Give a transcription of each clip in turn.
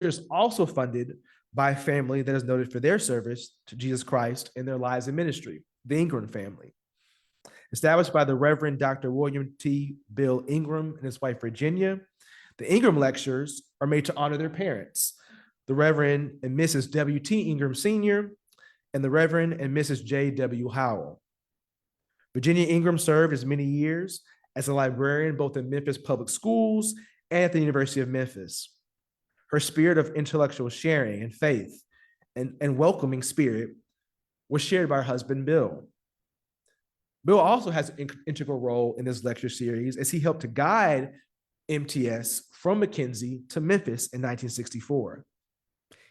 is also funded by a family that is noted for their service to Jesus Christ in their lives and ministry, the Ingram family. Established by the Reverend Dr. William T. Bill Ingram and his wife, Virginia, the Ingram Lectures are made to honor their parents, the Reverend and Mrs. W. T. Ingram Sr. and the Reverend and Mrs. J. W. Howell. Virginia Ingram served as many years as a librarian both in Memphis public schools and at the University of Memphis. Her spirit of intellectual sharing and faith and welcoming spirit was shared by her husband, Bill. Bill also has an integral role in this lecture series as he helped to guide MTS from McKinsey to Memphis in 1964.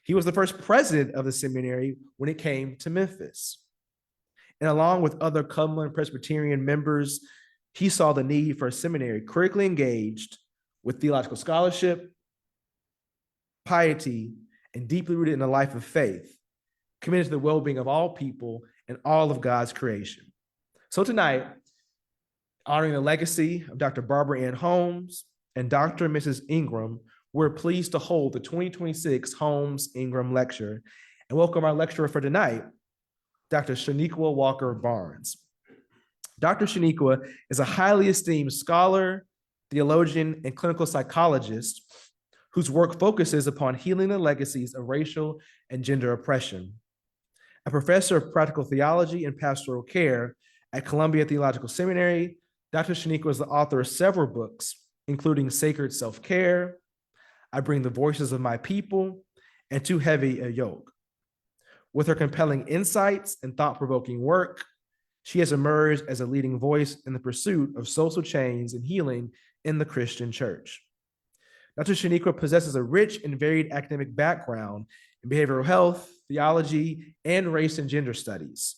He was the first president of the seminary when it came to Memphis. And along with other Cumberland Presbyterian members, he saw the need for a seminary critically engaged with theological scholarship, piety, and deeply rooted in a life of faith, committed to the well-being of all people and all of God's creation. So tonight, honoring the legacy of Dr. Barbara Ann Holmes and Dr. and Mrs. Ingram, we're pleased to hold the 2026 Holmes Ingram Lecture and welcome our lecturer for tonight, Dr. Shaniqua Walker Barnes. Dr. Shaniqua is a highly esteemed scholar, theologian, and clinical psychologist whose work focuses upon healing the legacies of racial and gender oppression. A professor of practical theology and pastoral care at Columbia Theological Seminary, Dr. Shaniqua is the author of several books, including Sacred Self-Care, I Bring the Voices of My People, and Too Heavy a Yoke. With her compelling insights and thought-provoking work, she has emerged as a leading voice in the pursuit of social change and healing in the Christian church. Dr. Shaniqua possesses a rich and varied academic background in behavioral health, theology, and race and gender studies.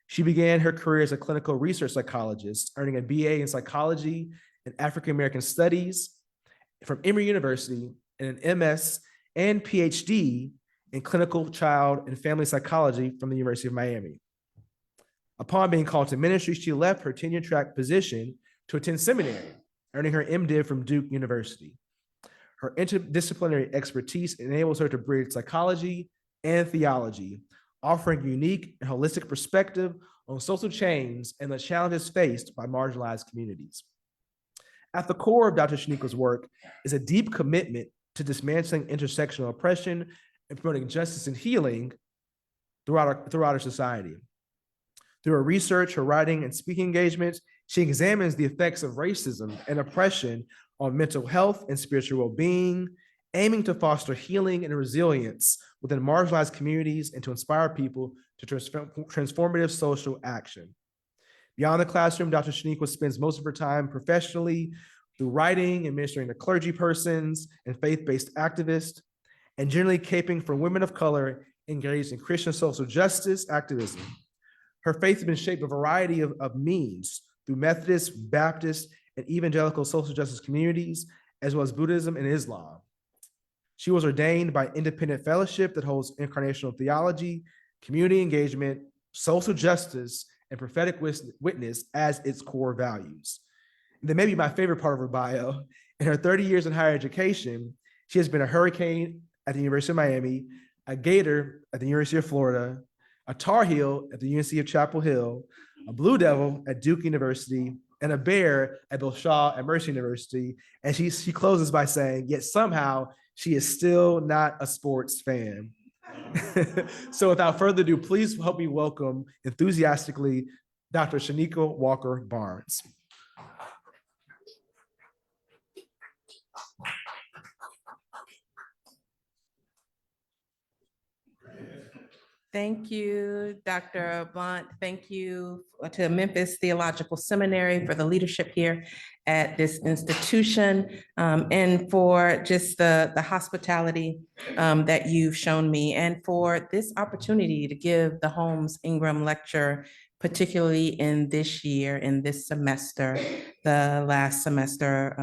She began her career as a clinical research psychologist, earning a BA in psychology and African American studies from Emory University and an MS and PhD in clinical child and family psychology from the University of Miami. Upon being called to ministry, she left her tenure-track position to attend seminary, earning her MDiv from Duke University. Her interdisciplinary expertise enables her to bridge psychology and theology, offering a unique and holistic perspective on social change and the challenges faced by marginalized communities. At the core of Dr. Shaniqua's work is a deep commitment to dismantling intersectional oppression and promoting justice and healing throughout our society. Through her research, her writing, and speaking engagements, she examines the effects of racism and oppression on mental health and spiritual well-being, aiming to foster healing and resilience within marginalized communities and to inspire people to transformative social action. Beyond the classroom, Dr. Shaniqua spends most of her time professionally through writing and ministering to clergy persons and faith-based activists, and generally caping for women of color engaged in Christian social justice activism. Her faith has been shaped a variety of means through Methodist, Baptist, and evangelical social justice communities, as well as Buddhism and Islam. She was ordained by Independent Fellowship that holds incarnational theology, community engagement, social justice, and prophetic witness as its core values. And then maybe my favorite part of her bio, in her 30 years in higher education, she has been a hurricane at the University of Miami, a Gator at the University of Florida, a Tar Heel at the University of Chapel Hill, a Blue Devil at Duke University, and a Bear at both Shaw and Mercy University. And she closes by saying, yet somehow she is still not a sports fan. So without further ado, please help me welcome enthusiastically Dr. Shaniqua Walker Barnes. Thank you, Dr. Blunt. Thank you to Memphis Theological Seminary for the leadership here at this institution, and for just the hospitality that you've shown me, and for this opportunity to give the Holmes Ingram Lecture, particularly in this year, in this semester, the last semester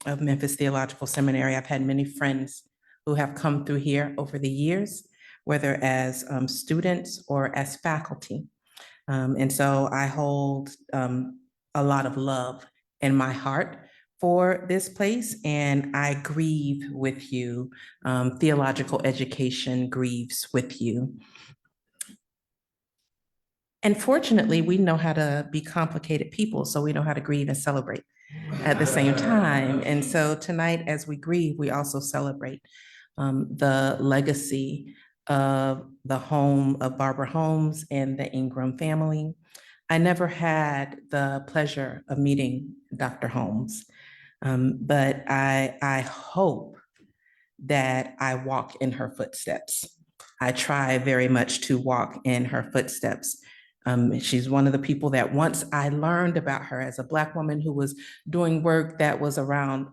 of Memphis Theological Seminary. I've had many friends who have come through here over the years, whether as students or as faculty. And so I hold a lot of love in my heart for this place, and I grieve with you. Theological education grieves with you. And fortunately, we know how to be complicated people, so we know how to grieve and celebrate at the same time. And so tonight, as we grieve, we also celebrate the legacy of the home of Barbara Holmes and the Ingram family. I never had the pleasure of meeting Dr. Holmes, but I hope that I walk in her footsteps. I try very much to walk in her footsteps. She's one of the people that once I learned about her as a Black woman who was doing work that was around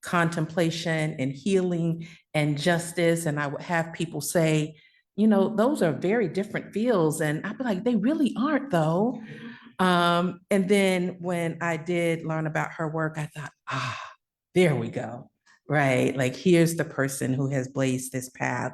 contemplation and healing and justice. And I would have people say, you know, those are very different fields. And I'd be like, they really aren't though. And then when I did learn about her work, I thought, there we go. Right. Like, here's the person who has blazed this path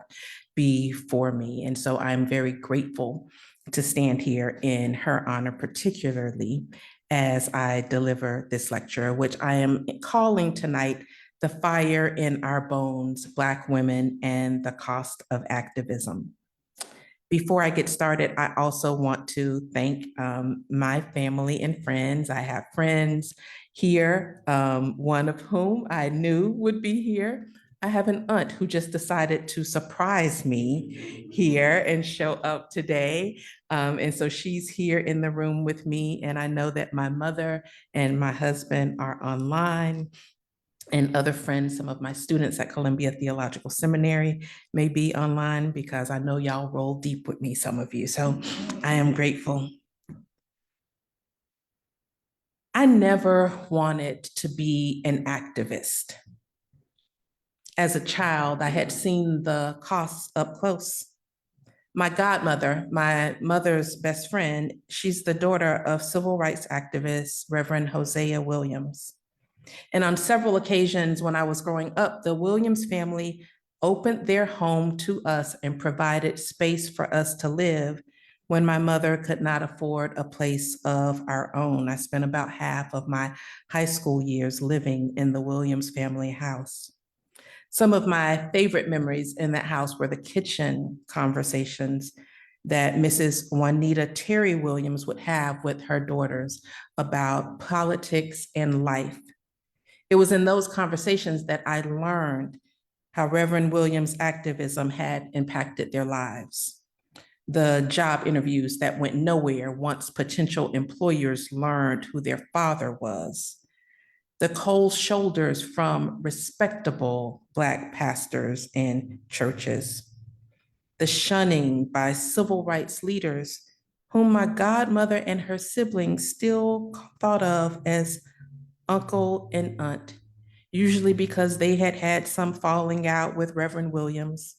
before me. And so I'm very grateful to stand here in her honor, particularly as I deliver this lecture, which I am calling tonight The Fire in Our Bones, Black Women and the Cost of Activism. Before I get started, I also want to thank my family and friends. I have friends here, one of whom I knew would be here. I have an aunt who just decided to surprise me here and show up today. And so she's here in the room with me. And I know that my mother and my husband are online, and other friends, some of my students at Columbia Theological Seminary may be online, because I know y'all roll deep with me, some of you. So I am grateful. I never wanted to be an activist. As a child, I had seen the costs up close. My godmother, my mother's best friend, she's the daughter of civil rights activist, Reverend Hosea Williams. And on several occasions when I was growing up, the Williams family opened their home to us and provided space for us to live when my mother could not afford a place of our own. I spent about half of my high school years living in the Williams family house. Some of my favorite memories in that house were the kitchen conversations that Mrs. Juanita Terry Williams would have with her daughters about politics and life. It was in those conversations that I learned how Reverend Williams' activism had impacted their lives. The job interviews that went nowhere once potential employers learned who their father was. The cold shoulders from respectable Black pastors and churches. The shunning by civil rights leaders whom my godmother and her siblings still thought of as uncle and aunt, usually because they had had some falling out with Reverend Williams.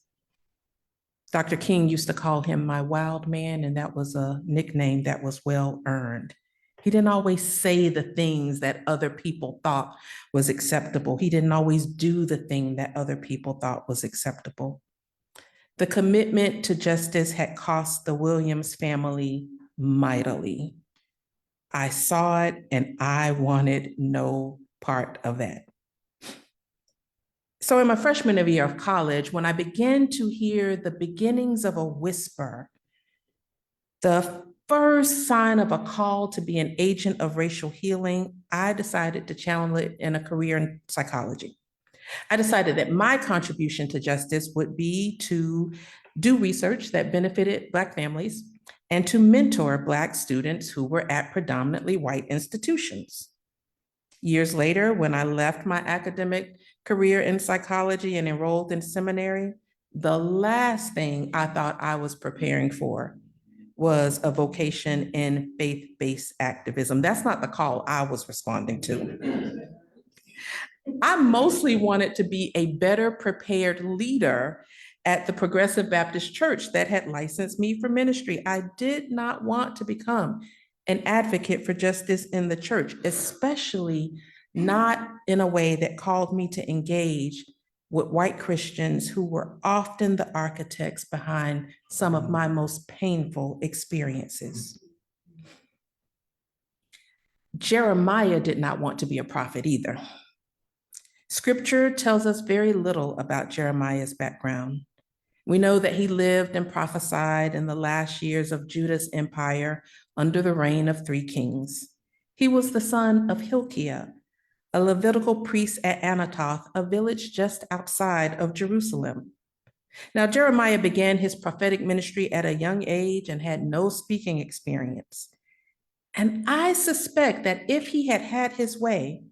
Dr. King used to call him my wild man, and that was a nickname that was well earned. He didn't always say the things that other people thought was acceptable. He didn't always do the thing that other people thought was acceptable. The commitment to justice had cost the Williams family mightily. I saw it and I wanted no part of that. So in my freshman year of college, when I began to hear the beginnings of a whisper, the first sign of a call to be an agent of racial healing, I decided to channel it in a career in psychology. I decided that my contribution to justice would be to do research that benefited Black families and to mentor Black students who were at predominantly white institutions. Years later, when I left my academic career in psychology and enrolled in seminary, the last thing I thought I was preparing for was a vocation in faith-based activism. That's not the call I was responding to. I mostly wanted to be a better prepared leader at the Progressive Baptist Church that had licensed me for ministry. I did not want to become an advocate for justice in the church, especially not in a way that called me to engage with white Christians who were often the architects behind some of my most painful experiences. Jeremiah did not want to be a prophet either. Scripture tells us very little about Jeremiah's background. We know that he lived and prophesied in the last years of Judah's empire under the reign of 3 kings. He was the son of Hilkiah, a Levitical priest at Anathoth, a village just outside of Jerusalem. Now, Jeremiah began his prophetic ministry at a young age and had no speaking experience. And I suspect that if he had had his way,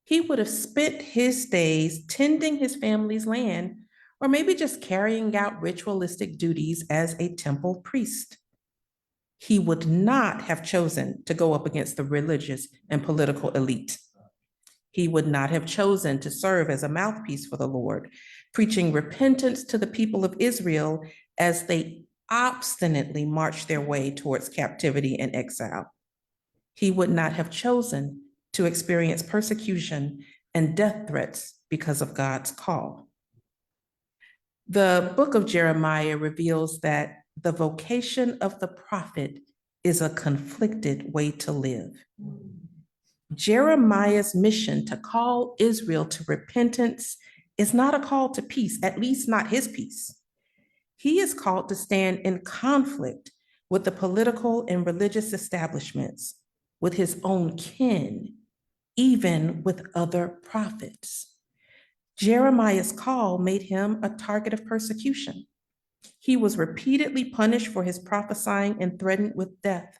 he would have spent his days tending his family's land, or maybe just carrying out ritualistic duties as a temple priest. He would not have chosen to go up against the religious and political elite. He would not have chosen to serve as a mouthpiece for the Lord, preaching repentance to the people of Israel as they obstinately marched their way towards captivity and exile. He would not have chosen to experience persecution and death threats because of God's call. The book of Jeremiah reveals that the vocation of the prophet is a conflicted way to live. Jeremiah's mission to call Israel to repentance is not a call to peace, at least not his peace. He is called to stand in conflict with the political and religious establishments, with his own kin, even with other prophets. Jeremiah's call made him a target of persecution. He was repeatedly punished for his prophesying and threatened with death.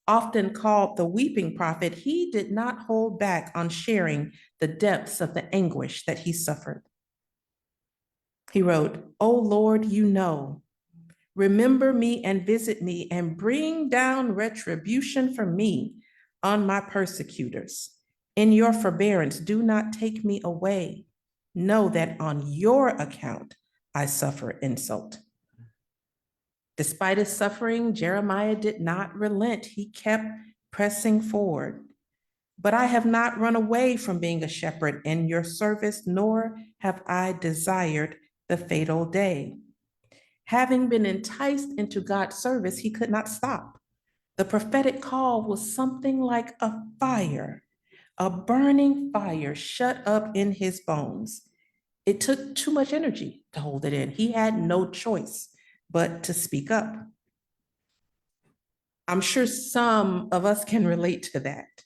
Often called the weeping prophet, he did not hold back on sharing the depths of the anguish that he suffered. He wrote, "O Lord, you know, remember me and visit me and bring down retribution for me on my persecutors. In your forbearance, do not take me away. Know that on your account, I suffer insult." Despite his suffering, Jeremiah did not relent. He kept pressing forward. "But I have not run away from being a shepherd in your service, nor have I desired the fatal day." Having been enticed into God's service, he could not stop. The prophetic call was something like a fire, a burning fire shut up in his bones. It took too much energy to hold it in. He had no choice but to speak up. I'm sure some of us can relate to that.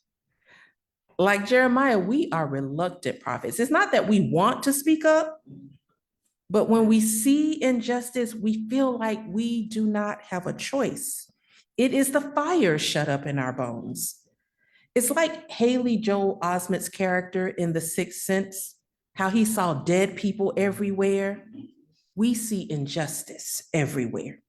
Like Jeremiah, we are reluctant prophets. It's not that we want to speak up, but when we see injustice, we feel like we do not have a choice. It is the fire shut up in our bones. It's like Haley Joel Osment's character in The Sixth Sense, how he saw dead people everywhere. We see injustice everywhere.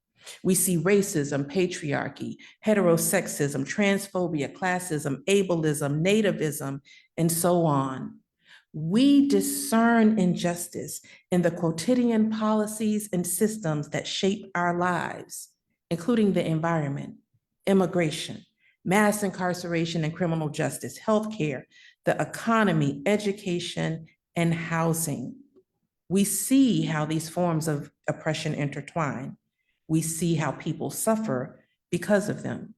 We see racism, patriarchy, heterosexism, transphobia, classism, ableism, nativism, and so on. We discern injustice in the quotidian policies and systems that shape our lives, including the environment, immigration, mass incarceration and criminal justice, healthcare, the economy, education, and housing. We see how these forms of oppression intertwine. We see how people suffer because of them.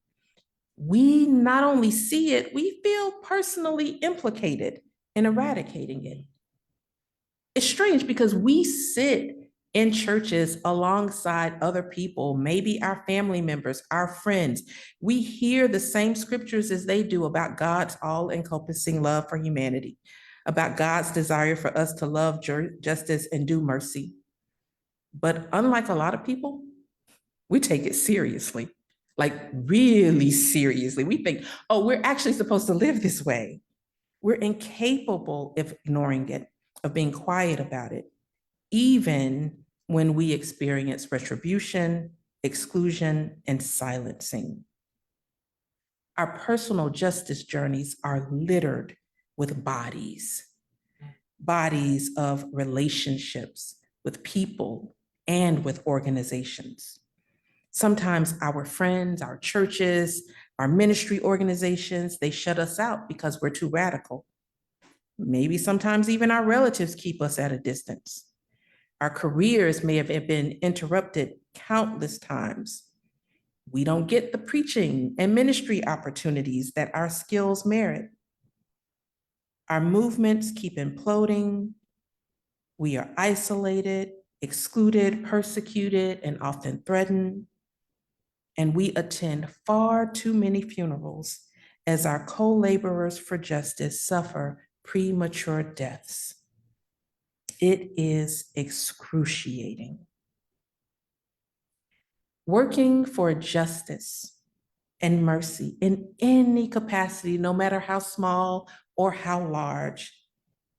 We not only see it, we feel personally implicated in eradicating it. It's strange because we sit in churches alongside other people, maybe our family members, our friends. We hear the same scriptures as they do about God's all-encompassing love for humanity, about God's desire for us to love justice and do mercy. But unlike a lot of people, we take it seriously, like really seriously. We think, oh, we're actually supposed to live this way. We're incapable of ignoring it, of being quiet about it, even when we experience retribution, exclusion, and silencing. Our personal justice journeys are littered with bodies of relationships with people and with organizations. Sometimes our friends, our churches, our ministry organizations, they shut us out because we're too radical. Maybe sometimes even our relatives keep us at a distance. Our careers may have been interrupted countless times. We don't get the preaching and ministry opportunities that our skills merit. Our movements keep imploding. We are isolated, excluded, persecuted, and often threatened. And we attend far too many funerals as our co-laborers for justice suffer premature deaths. It is excruciating. Working for justice and mercy in any capacity, no matter how small or how large,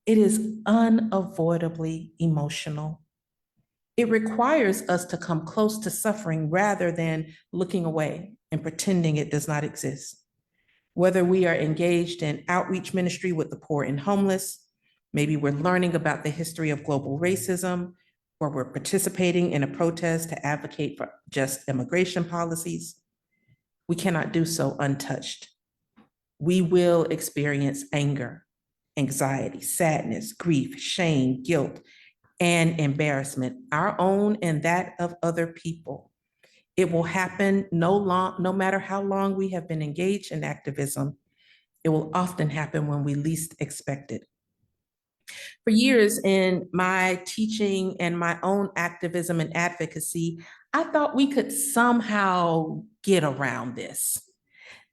it is unavoidably emotional. It requires us to come close to suffering rather than looking away and pretending it does not exist. Whether we are engaged in outreach ministry with the poor and homeless, maybe we're learning about the history of global racism, or we're participating in a protest to advocate for just immigration policies, we cannot do so untouched. We will experience anger, anxiety, sadness, grief, shame, guilt, and embarrassment, our own and that of other people. It will happen no matter how long we have been engaged in activism. It will often happen when we least expect it. For years in my teaching and my own activism and advocacy, I thought we could somehow get around this.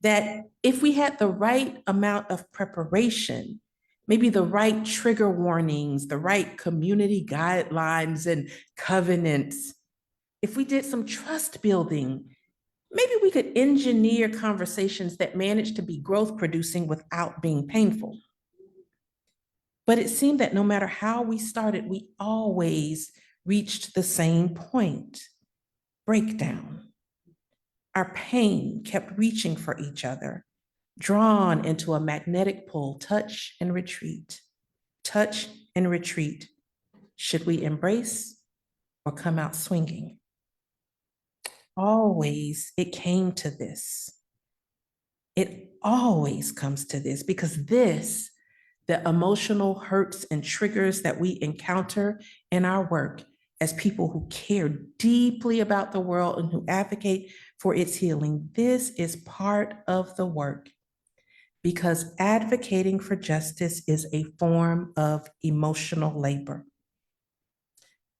That if we had the right amount of preparation, maybe the right trigger warnings, the right community guidelines and covenants, if we did some trust building, maybe we could engineer conversations that manage to be growth producing without being painful. But it seemed that no matter how we started, we always reached the same point: breakdown. Our pain kept reaching for each other, drawn into a magnetic pull, touch and retreat, touch and retreat. Should we embrace or come out swinging? Always it came to this. It always comes to this because this, the emotional hurts and triggers that we encounter in our work as people who care deeply about the world and who advocate for its healing, this is part of the work because advocating for justice is a form of emotional labor.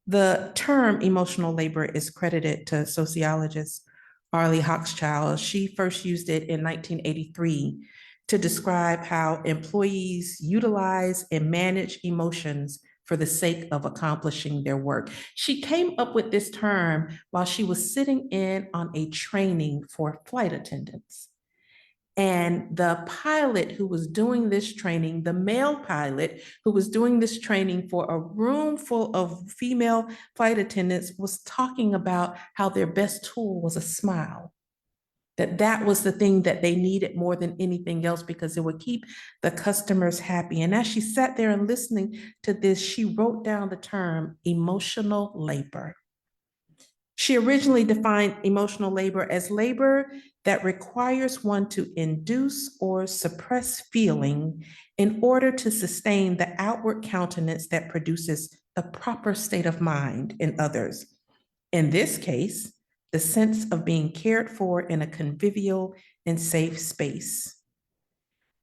The term emotional labor is credited to sociologist Arlie Hochschild. She first used it in 1983 to describe how employees utilize and manage emotions for the sake of accomplishing their work. She came up with this term while she was sitting in on a training for flight attendants. And the pilot who was doing this training, the male pilot who was doing this training for a room full of female flight attendants, was talking about how their best tool was a smile. That was the thing that they needed more than anything else because it would keep the customers happy. And as she sat there and listening to this, she wrote down the term emotional labor. She originally defined emotional labor as labor that requires one to induce or suppress feeling in order to sustain the outward countenance that produces a proper state of mind in others. In this case, the sense of being cared for in a convivial and safe space.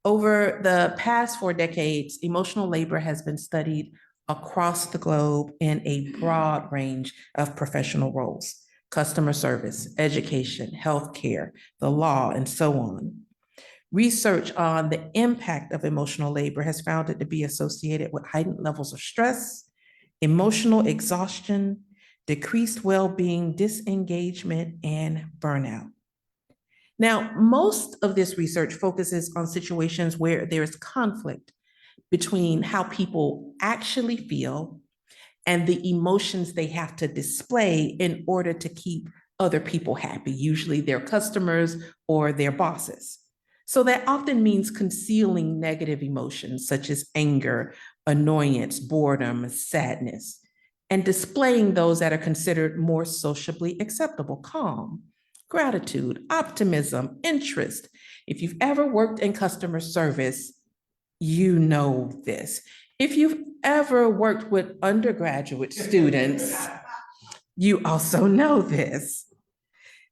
Over the past 4 decades, emotional labor has been studied across the globe in a broad range of professional roles: customer service, education, healthcare, the law, and so on. Research on the impact of emotional labor has found it to be associated with heightened levels of stress, emotional exhaustion, decreased well-being, disengagement, and burnout. Now, most of this research focuses on situations where there's conflict between how people actually feel and the emotions they have to display in order to keep other people happy, usually their customers or their bosses. So that often means concealing negative emotions such as anger, annoyance, boredom, sadness, and displaying those that are considered more sociably acceptable: calm, gratitude, optimism, interest. If you've ever worked in customer service, you know this. If you've ever worked with undergraduate students, you also know this.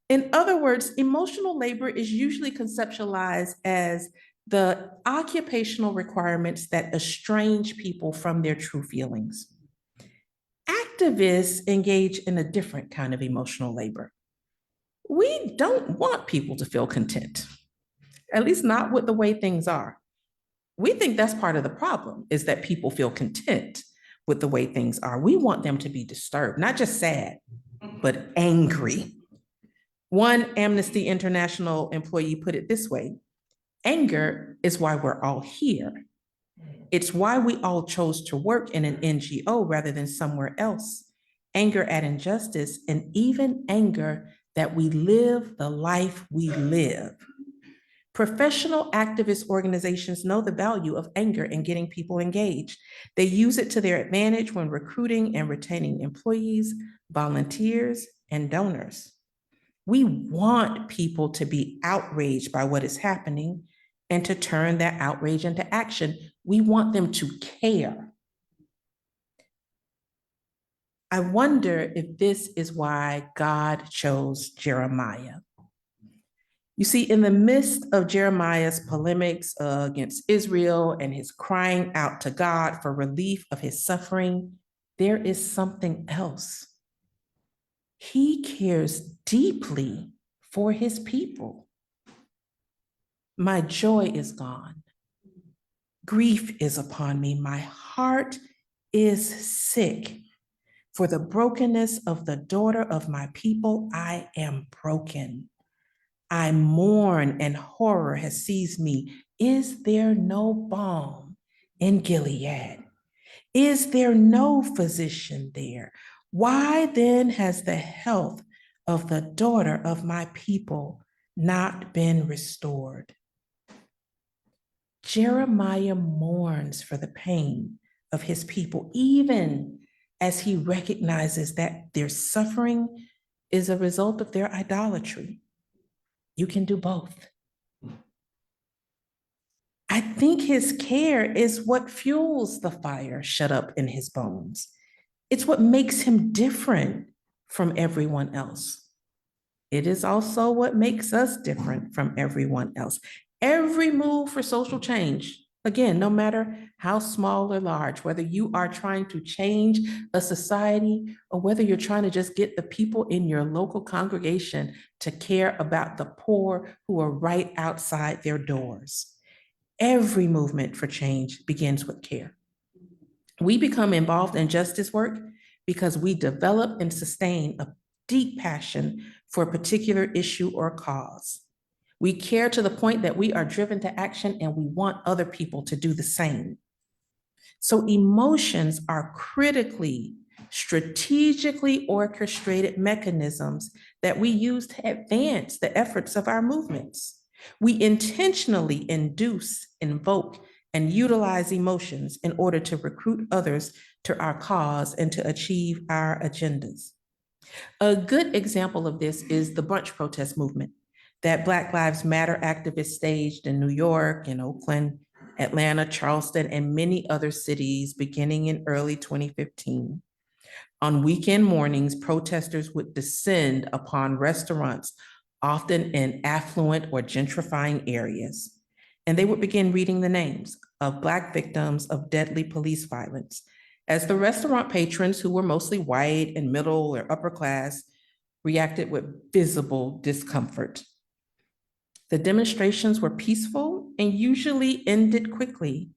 In other words, emotional labor is usually conceptualized as the occupational requirements that estrange people from their true feelings. Activists engage in a different kind of emotional labor. We don't want people to feel content, at least not with the way things are. We think that's part of the problem, is that people feel content with the way things are. We want them to be disturbed, not just sad, but angry. One Amnesty International employee put it this way: anger is why we're all here. It's why we all chose to work in an NGO rather than somewhere else. Anger at injustice, and even anger that we live the life we live. Professional activist organizations know the value of anger in getting people engaged. They use it to their advantage when recruiting and retaining employees, volunteers, and donors. We want people to be outraged by what is happening and to turn that outrage into action. We want them to care. I wonder if this is why God chose Jeremiah. You see, in the midst of Jeremiah's polemics against Israel and his crying out to God for relief of his suffering, there is something else. He cares deeply for his people. My joy is gone. Grief is upon me. My heart is sick. For the brokenness of the daughter of my people, I am broken. I mourn and horror has seized me. Is there no balm in Gilead? Is there no physician there? Why then has the health of the daughter of my people not been restored? Jeremiah mourns for the pain of his people, even as he recognizes that their suffering is a result of their idolatry. You can do both. I think his care is what fuels the fire shut up in his bones. It's what makes him different from everyone else. It is also what makes us different from everyone else. Every move for social change, again, no matter how small or large, whether you are trying to change a society or whether you're trying to just get the people in your local congregation to care about the poor who are right outside their doors. Every movement for change begins with care. We become involved in justice work because we develop and sustain a deep passion for a particular issue or cause. We care to the point that we are driven to action and we want other people to do the same. So emotions are critically, strategically orchestrated mechanisms that we use to advance the efforts of our movements. We intentionally induce, invoke, and utilize emotions in order to recruit others to our cause and to achieve our agendas. A good example of this is the brunch protest movement that Black Lives Matter activists staged in New York, in Oakland, Atlanta, Charleston, and many other cities beginning in early 2015. On weekend mornings, protesters would descend upon restaurants, often in affluent or gentrifying areas, and they would begin reading the names of Black victims of deadly police violence, as the restaurant patrons, who were mostly white and middle or upper class, reacted with visible discomfort. The demonstrations were peaceful and usually ended quickly.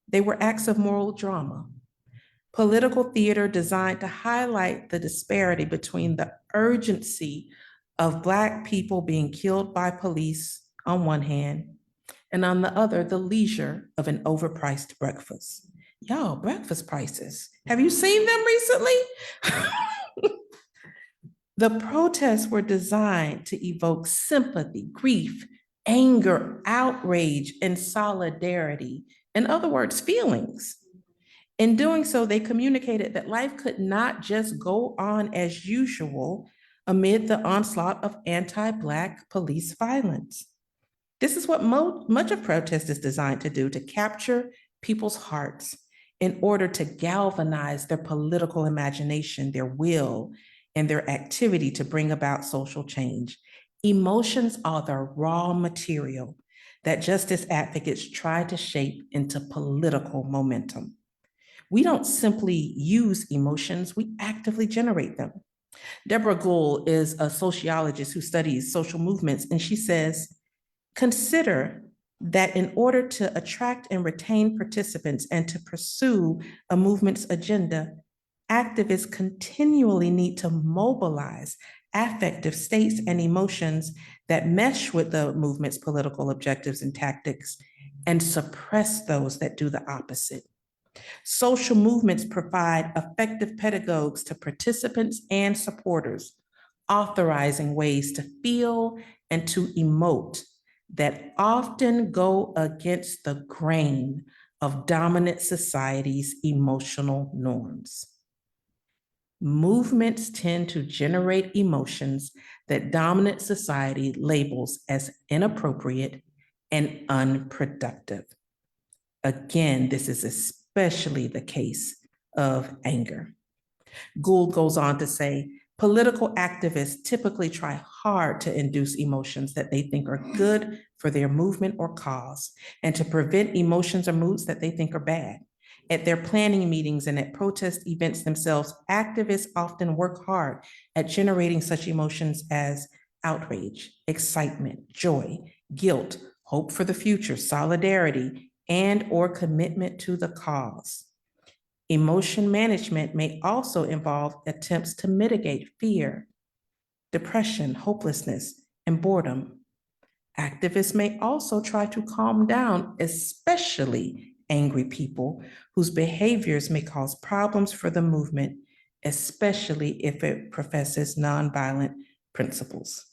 They were acts of moral drama, political theater designed to highlight the disparity between the urgency of Black people being killed by police on one hand, and on the other, the leisure of an overpriced breakfast. Y'all, breakfast prices. Have you seen them recently? The protests were designed to evoke sympathy, grief, anger, outrage, and solidarity. In other words, feelings. In doing so, they communicated that life could not just go on as usual amid the onslaught of anti-Black police violence. This is what much of protest is designed to do, to capture people's hearts in order to galvanize their political imagination, their will, and their activity to bring about social change. Emotions are the raw material that justice advocates try to shape into political momentum. We don't simply use emotions, we actively generate them. Deborah Gould is a sociologist who studies social movements, and she says, consider that in order to attract and retain participants and to pursue a movement's agenda, activists continually need to mobilize affective states and emotions that mesh with the movement's political objectives and tactics and suppress those that do the opposite. Social movements provide effective pedagogues to participants and supporters, authorizing ways to feel and to emote that often go against the grain of dominant society's emotional norms. Movements tend to generate emotions that dominant society labels as inappropriate and unproductive. Again, this is especially the case of anger. Gould goes on to say, political activists typically try hard to induce emotions that they think are good for their movement or cause, and to prevent emotions or moods that they think are bad. At their planning meetings and at protest events themselves, activists often work hard at generating such emotions as outrage, excitement, joy, guilt, hope for the future, solidarity, and or commitment to the cause. Emotion management may also involve attempts to mitigate fear, depression, hopelessness, and boredom. Activists may also try to calm down, especially angry people whose behaviors may cause problems for the movement, especially if it professes nonviolent principles.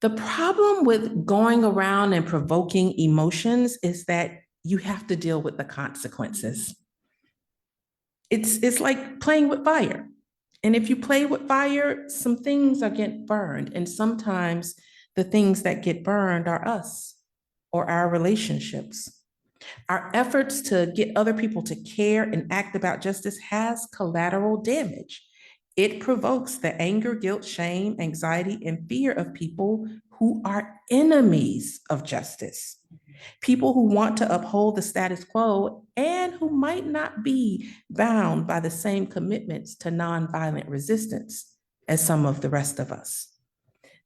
The problem with going around and provoking emotions is that you have to deal with the consequences. It's like playing with fire. And if you play with fire, some things are getting burned. And sometimes the things that get burned are us or our relationships. Our efforts to get other people to care and act about justice has collateral damage. It provokes the anger, guilt, shame, anxiety, and fear of people who are enemies of justice. People who want to uphold the status quo and who might not be bound by the same commitments to nonviolent resistance as some of the rest of us.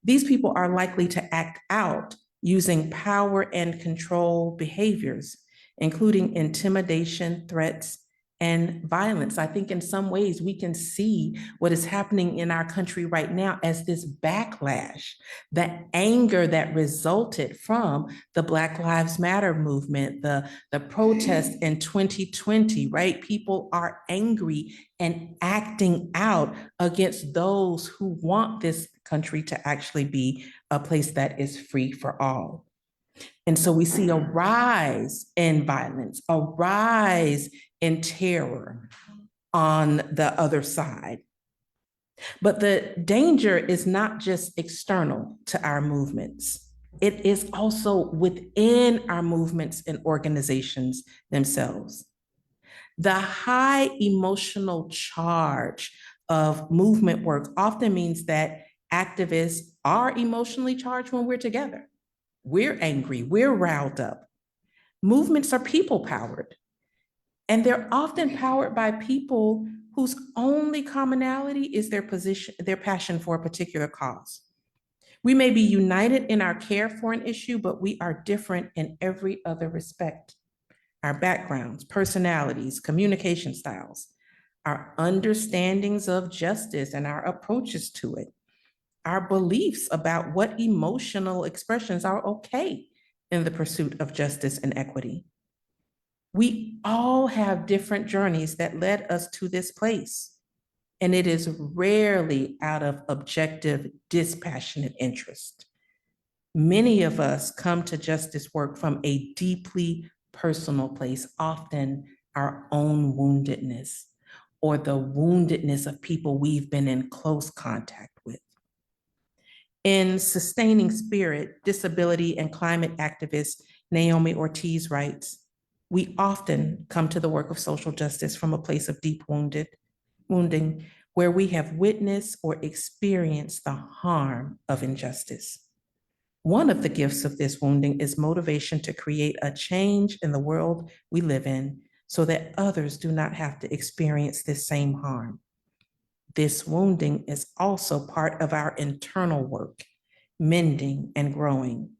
These people are likely to act out using power and control behaviors, including intimidation, threats, and violence. I think in some ways we can see what is happening in our country right now as this backlash, the anger that resulted from the Black Lives Matter movement, the protest in 2020, right? People are angry and acting out against those who want this country to actually be a place that is free for all. And so we see a rise in violence, a rise in terror on the other side. But the danger is not just external to our movements. It is also within our movements and organizations themselves. The high emotional charge of movement work often means that activists are emotionally charged when we're together. We're angry, we're riled up. Movements are people-powered, and they're often powered by people whose only commonality is their passion for a particular cause. We may be united in our care for an issue, but we are different in every other respect. Our backgrounds, personalities, communication styles, our understandings of justice and our approaches to it, our beliefs about what emotional expressions are okay in the pursuit of justice and equity. We all have different journeys that led us to this place, and it is rarely out of objective, dispassionate interest. Many of us come to justice work from a deeply personal place, often our own woundedness or the woundedness of people we've been in close contact with. In Sustaining Spirit, disability and climate activist Naomi Ortiz writes, we often come to the work of social justice from a place of deep wounding, where we have witnessed or experienced the harm of injustice. One of the gifts of this wounding is motivation to create a change in the world we live in so that others do not have to experience this same harm. This wounding is also part of our internal work, mending and growing.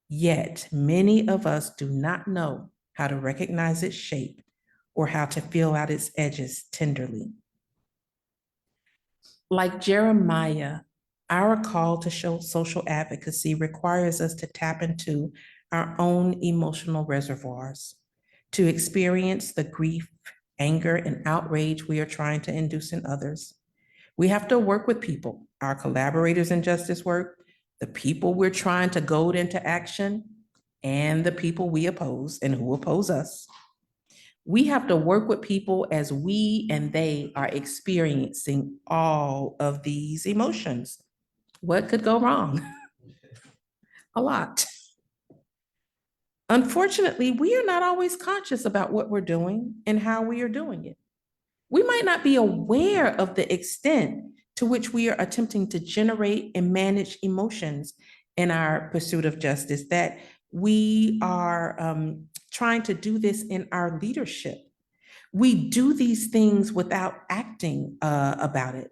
Yet many of us do not know how to recognize its shape or how to feel out its edges tenderly. Like Jeremiah, our call to show social advocacy requires us to tap into our own emotional reservoirs, to experience the grief, anger, and outrage we are trying to induce in others. We have to work with people, our collaborators in justice work, the people we're trying to goad into action, and the people we oppose and who oppose us. We have to work with people as we and they are experiencing all of these emotions. What could go wrong? A lot. Unfortunately, we are not always conscious about what we're doing and how we are doing it. We might not be aware of the extent to which we are attempting to generate and manage emotions in our pursuit of justice, that we are trying to do this in our leadership. We do these things without acting about it.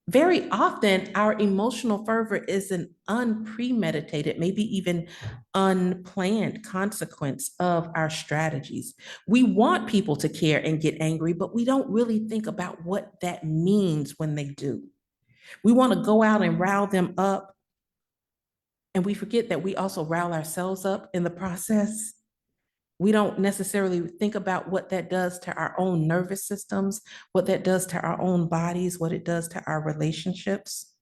Very often, our emotional fervor is an unpremeditated, maybe even unplanned consequence of our strategies. We want people to care and get angry, but we don't really think about what that means when they do. We want to go out and rile them up, and we forget that we also rile ourselves up in the process. We don't necessarily think about what that does to our own nervous systems, what that does to our own bodies, what it does to our relationships.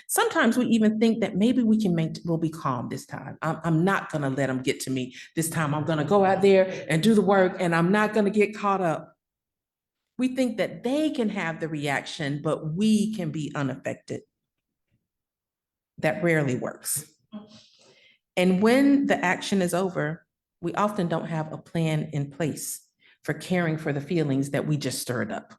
Sometimes we even think that maybe we'll be calm this time. I'm not gonna let them get to me this time. I'm gonna go out there and do the work, and I'm not gonna get caught up. We think that they can have the reaction, but we can be unaffected. That rarely works. And when the action is over, we often don't have a plan in place for caring for the feelings that we just stirred up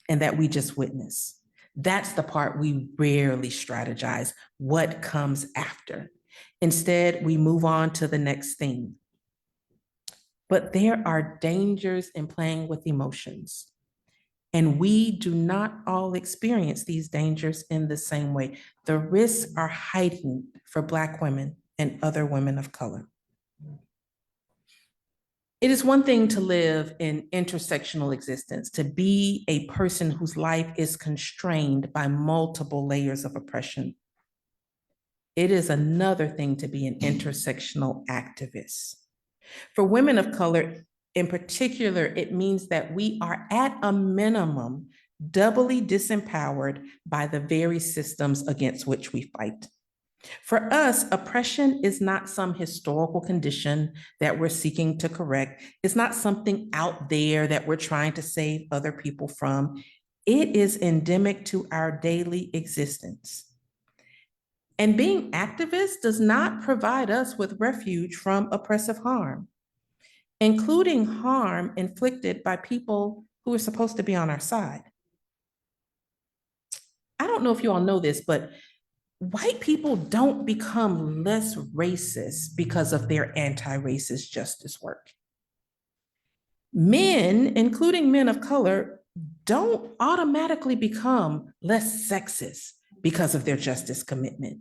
and that we just witnessed. That's the part we rarely strategize, what comes after. Instead, we move on to the next thing. But there are dangers in playing with emotions. And we do not all experience these dangers in the same way. The risks are heightened for Black women and other women of color. It is one thing to live in intersectional existence, to be a person whose life is constrained by multiple layers of oppression. It is another thing to be an intersectional activist. For women of color in particular, it means that we are at a minimum doubly disempowered by the very systems against which we fight. For us, oppression is not some historical condition that we're seeking to correct. It's not something out there that we're trying to save other people from. It is endemic to our daily existence. And being activists does not provide us with refuge from oppressive harm, including harm inflicted by people who are supposed to be on our side. I don't know if you all know this, but white people don't become less racist because of their anti-racist justice work. Men, including men of color, don't automatically become less sexist because of their justice commitment.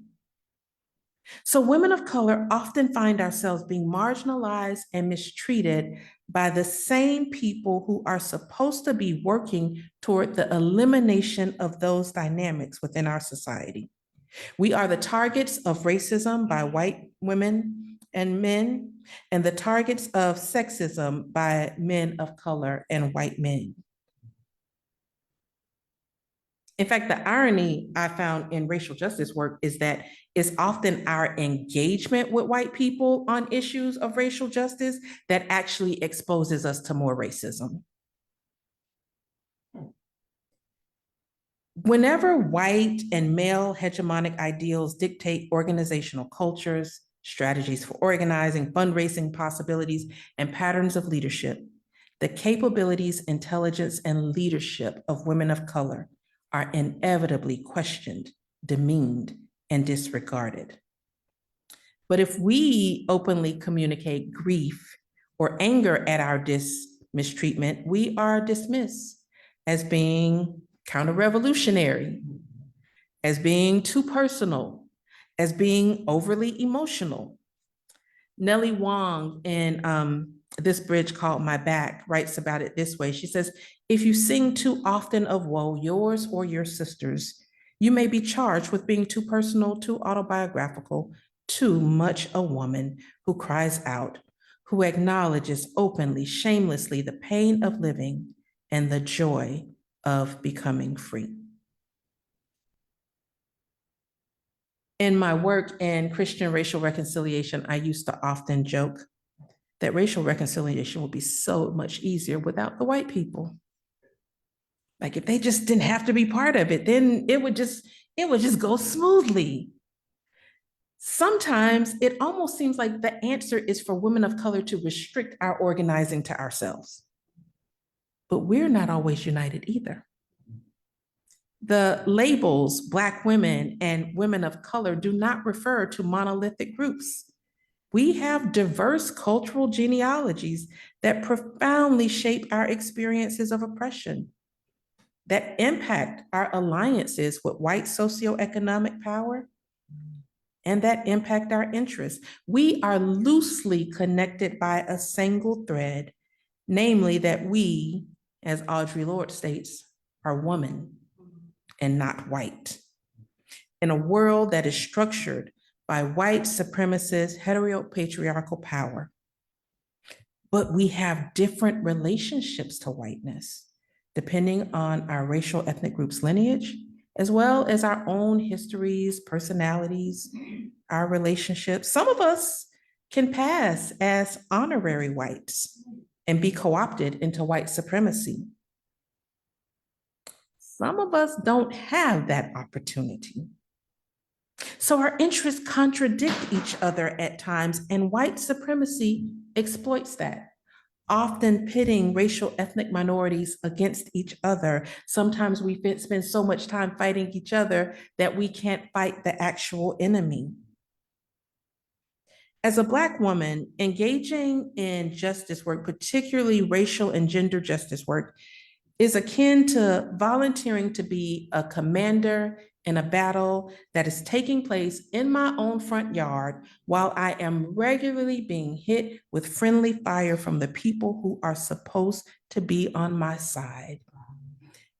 So women of color often find ourselves being marginalized and mistreated by the same people who are supposed to be working toward the elimination of those dynamics within our society. We are the targets of racism by white women and men, and the targets of sexism by men of color and white men. In fact, the irony I found in racial justice work is that it's often our engagement with white people on issues of racial justice that actually exposes us to more racism. Whenever white and male hegemonic ideals dictate organizational cultures, strategies for organizing, fundraising possibilities, and patterns of leadership, the capabilities, intelligence, and leadership of women of color are inevitably questioned, demeaned, and disregarded. But if we openly communicate grief or anger at our mistreatment, we are dismissed as being counter-revolutionary, as being too personal, as being overly emotional. Nellie Wong in This Bridge Called My Back writes about it this way. She says, if you sing too often of woe, yours or your sister's, you may be charged with being too personal, too autobiographical, too much a woman who cries out, who acknowledges openly, shamelessly the pain of living and the joy of becoming free. In my work in Christian racial reconciliation, I used to often joke that racial reconciliation would be so much easier without the white people. Like if they just didn't have to be part of it, then it would just go smoothly. Sometimes it almost seems like the answer is for women of color to restrict our organizing to ourselves. But we're not always united either. The labels Black women and women of color do not refer to monolithic groups. We have diverse cultural genealogies that profoundly shape our experiences of oppression, that impact our alliances with white socioeconomic power, and that impact our interests. We are loosely connected by a single thread, namely that we, as Audre Lorde states, are woman and not white. In a world that is structured by white supremacist heteropatriarchal power, but we have different relationships to whiteness, depending on our racial ethnic group's lineage, as well as our own histories, personalities, our relationships. Some of us can pass as honorary whites and be co-opted into white supremacy. Some of us don't have that opportunity. So our interests contradict each other at times, and white supremacy exploits that, often pitting racial ethnic minorities against each other. Sometimes we spend so much time fighting each other that we can't fight the actual enemy. As a Black woman, engaging in justice work, particularly racial and gender justice work, is akin to volunteering to be a commander in a battle that is taking place in my own front yard while I am regularly being hit with friendly fire from the people who are supposed to be on my side.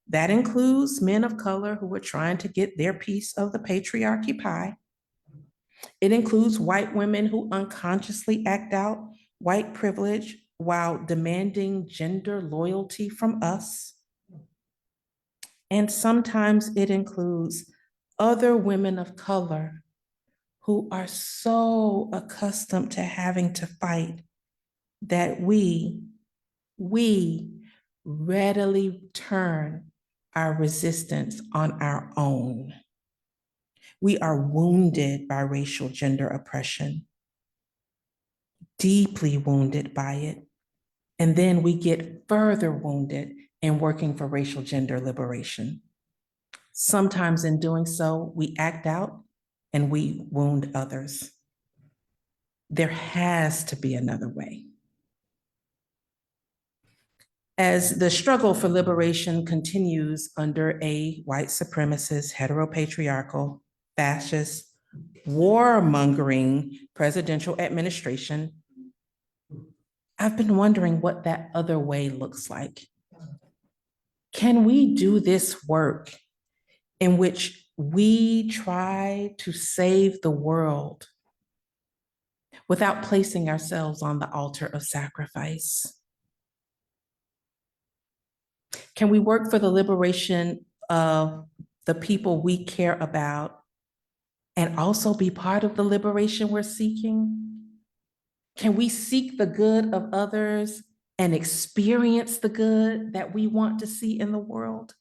That includes men of color who are trying to get their piece of the patriarchy pie. It includes white women who unconsciously act out white privilege while demanding gender loyalty from us. And sometimes it includes other women of color who are so accustomed to having to fight that we readily turn our resistance on our own. We are wounded by racial gender oppression, deeply wounded by it. And then we get further wounded in working for racial gender liberation. Sometimes in doing so, we act out and we wound others. There has to be another way. As the struggle for liberation continues under a white supremacist, heteropatriarchal, fascist, warmongering presidential administration, I've been wondering what that other way looks like. Can we do this work in which we try to save the world without placing ourselves on the altar of sacrifice? Can we work for the liberation of the people we care about and also be part of the liberation we're seeking? Can we seek the good of others and experience the good that we want to see in the world?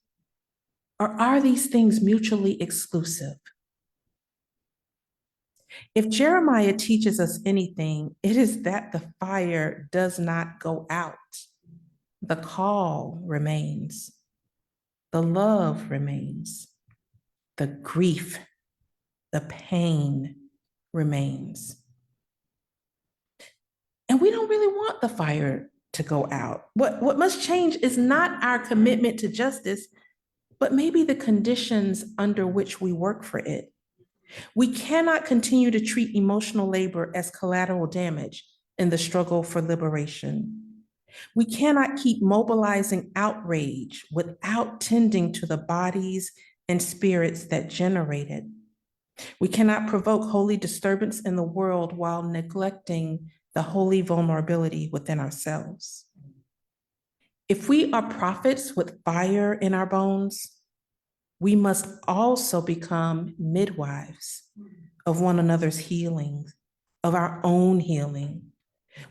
Or are these things mutually exclusive? If Jeremiah teaches us anything, it is that the fire does not go out. The call remains. The love remains. The grief, the pain remains. And we don't really want the fire to go out. What must change is not our commitment to justice, but maybe the conditions under which we work for it. We cannot continue to treat emotional labor as collateral damage in the struggle for liberation. We cannot keep mobilizing outrage without tending to the bodies and spirits that generate it. We cannot provoke holy disturbance in the world while neglecting the holy vulnerability within ourselves. If we are prophets with fire in our bones, we must also become midwives of one another's healing, of our own healing.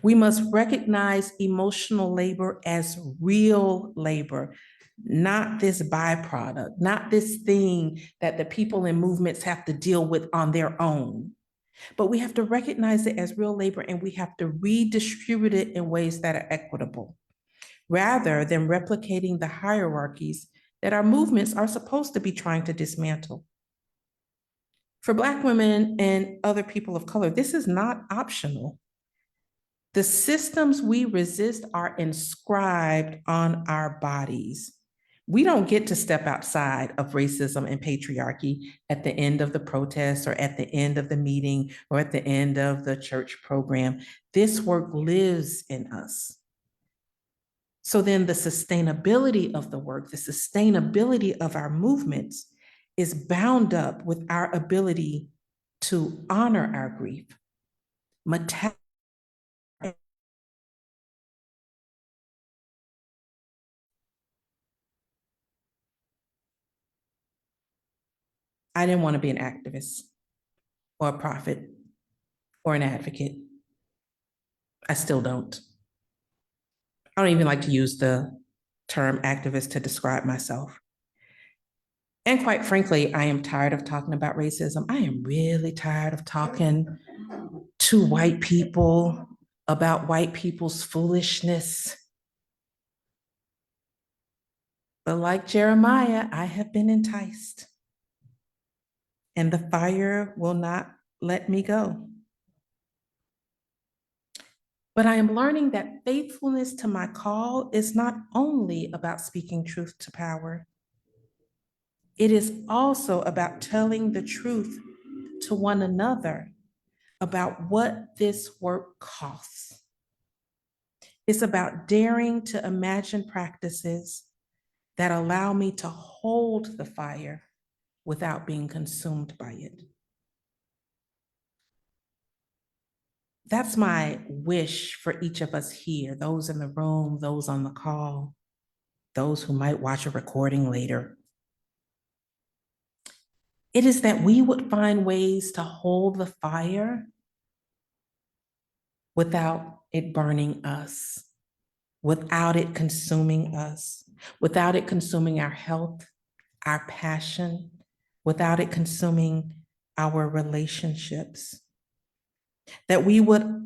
We must recognize emotional labor as real labor, not this byproduct, not this thing that the people in movements have to deal with on their own. But we have to recognize it as real labor, and we have to redistribute it in ways that are equitable, rather than replicating the hierarchies that our movements are supposed to be trying to dismantle. For Black women and other people of color, this is not optional. The systems we resist are inscribed on our bodies. We don't get to step outside of racism and patriarchy at the end of the protest or at the end of the meeting or at the end of the church program. This work lives in us. So then the sustainability of the work, the sustainability of our movements is bound up with our ability to honor our grief, I didn't want to be an activist or a prophet or an advocate. I still don't. I don't even like to use the term activist to describe myself. And quite frankly, I am tired of talking about racism. I am really tired of talking to white people about white people's foolishness. But like Jeremiah, I have been enticed, and the fire will not let me go. But I am learning that faithfulness to my call is not only about speaking truth to power. It is also about telling the truth to one another about what this work costs. It's about daring to imagine practices that allow me to hold the fire without being consumed by it. That's my wish for each of us here, those in the room, those on the call, those who might watch a recording later. It is that we would find ways to hold the fire without it burning us, without it consuming us, without it consuming our health, our passion, without it consuming our relationships. That we would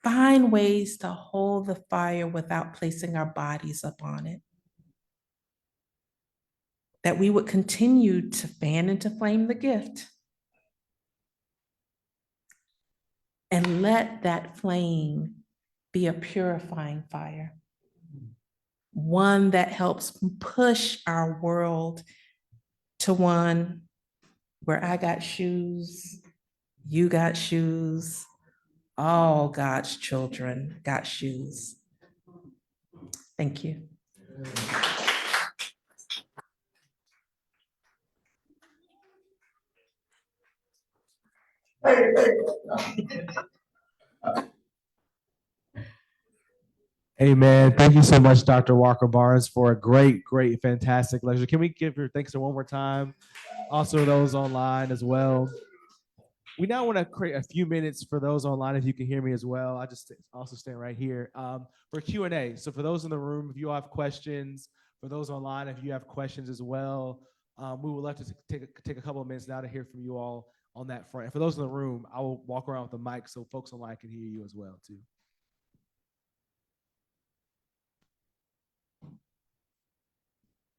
find ways to hold the fire without placing our bodies upon it. That we would continue to fan into flame the gift and let that flame be a purifying fire, one that helps push our world to one where I got shoes, you got shoes, all God's children got shoes. Thank you. Amen. Thank you so much, Dr. Walker Barnes, for a great, fantastic lecture. Can we give your thanks one more time? Also, those online as well. We now want to create a few minutes for those online, if you can hear me as well. I just also stand right here for Q&A. So for those in the room, if you all have questions, for those online, if you have questions as well, we would love to take a couple of minutes now to hear from you all on that front. And for those in the room, I will walk around with the mic so folks online can hear you as well too.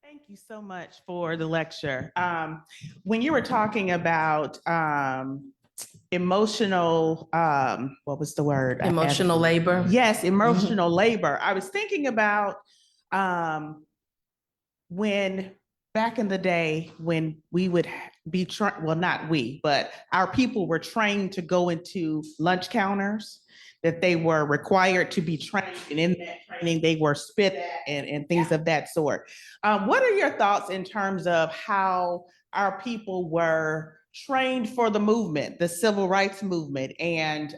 Thank you so much for the lecture. When you were talking about emotional, what was the word? I had it. Emotional labor. Yes, emotional labor. I was thinking about when back in the day when we would be well, not we, but our people were trained to go into lunch counters, that they were required to be trained, and in that training they were spit at and things of that sort. What are your thoughts in terms of how our people were trained for the movement, the civil rights movement, and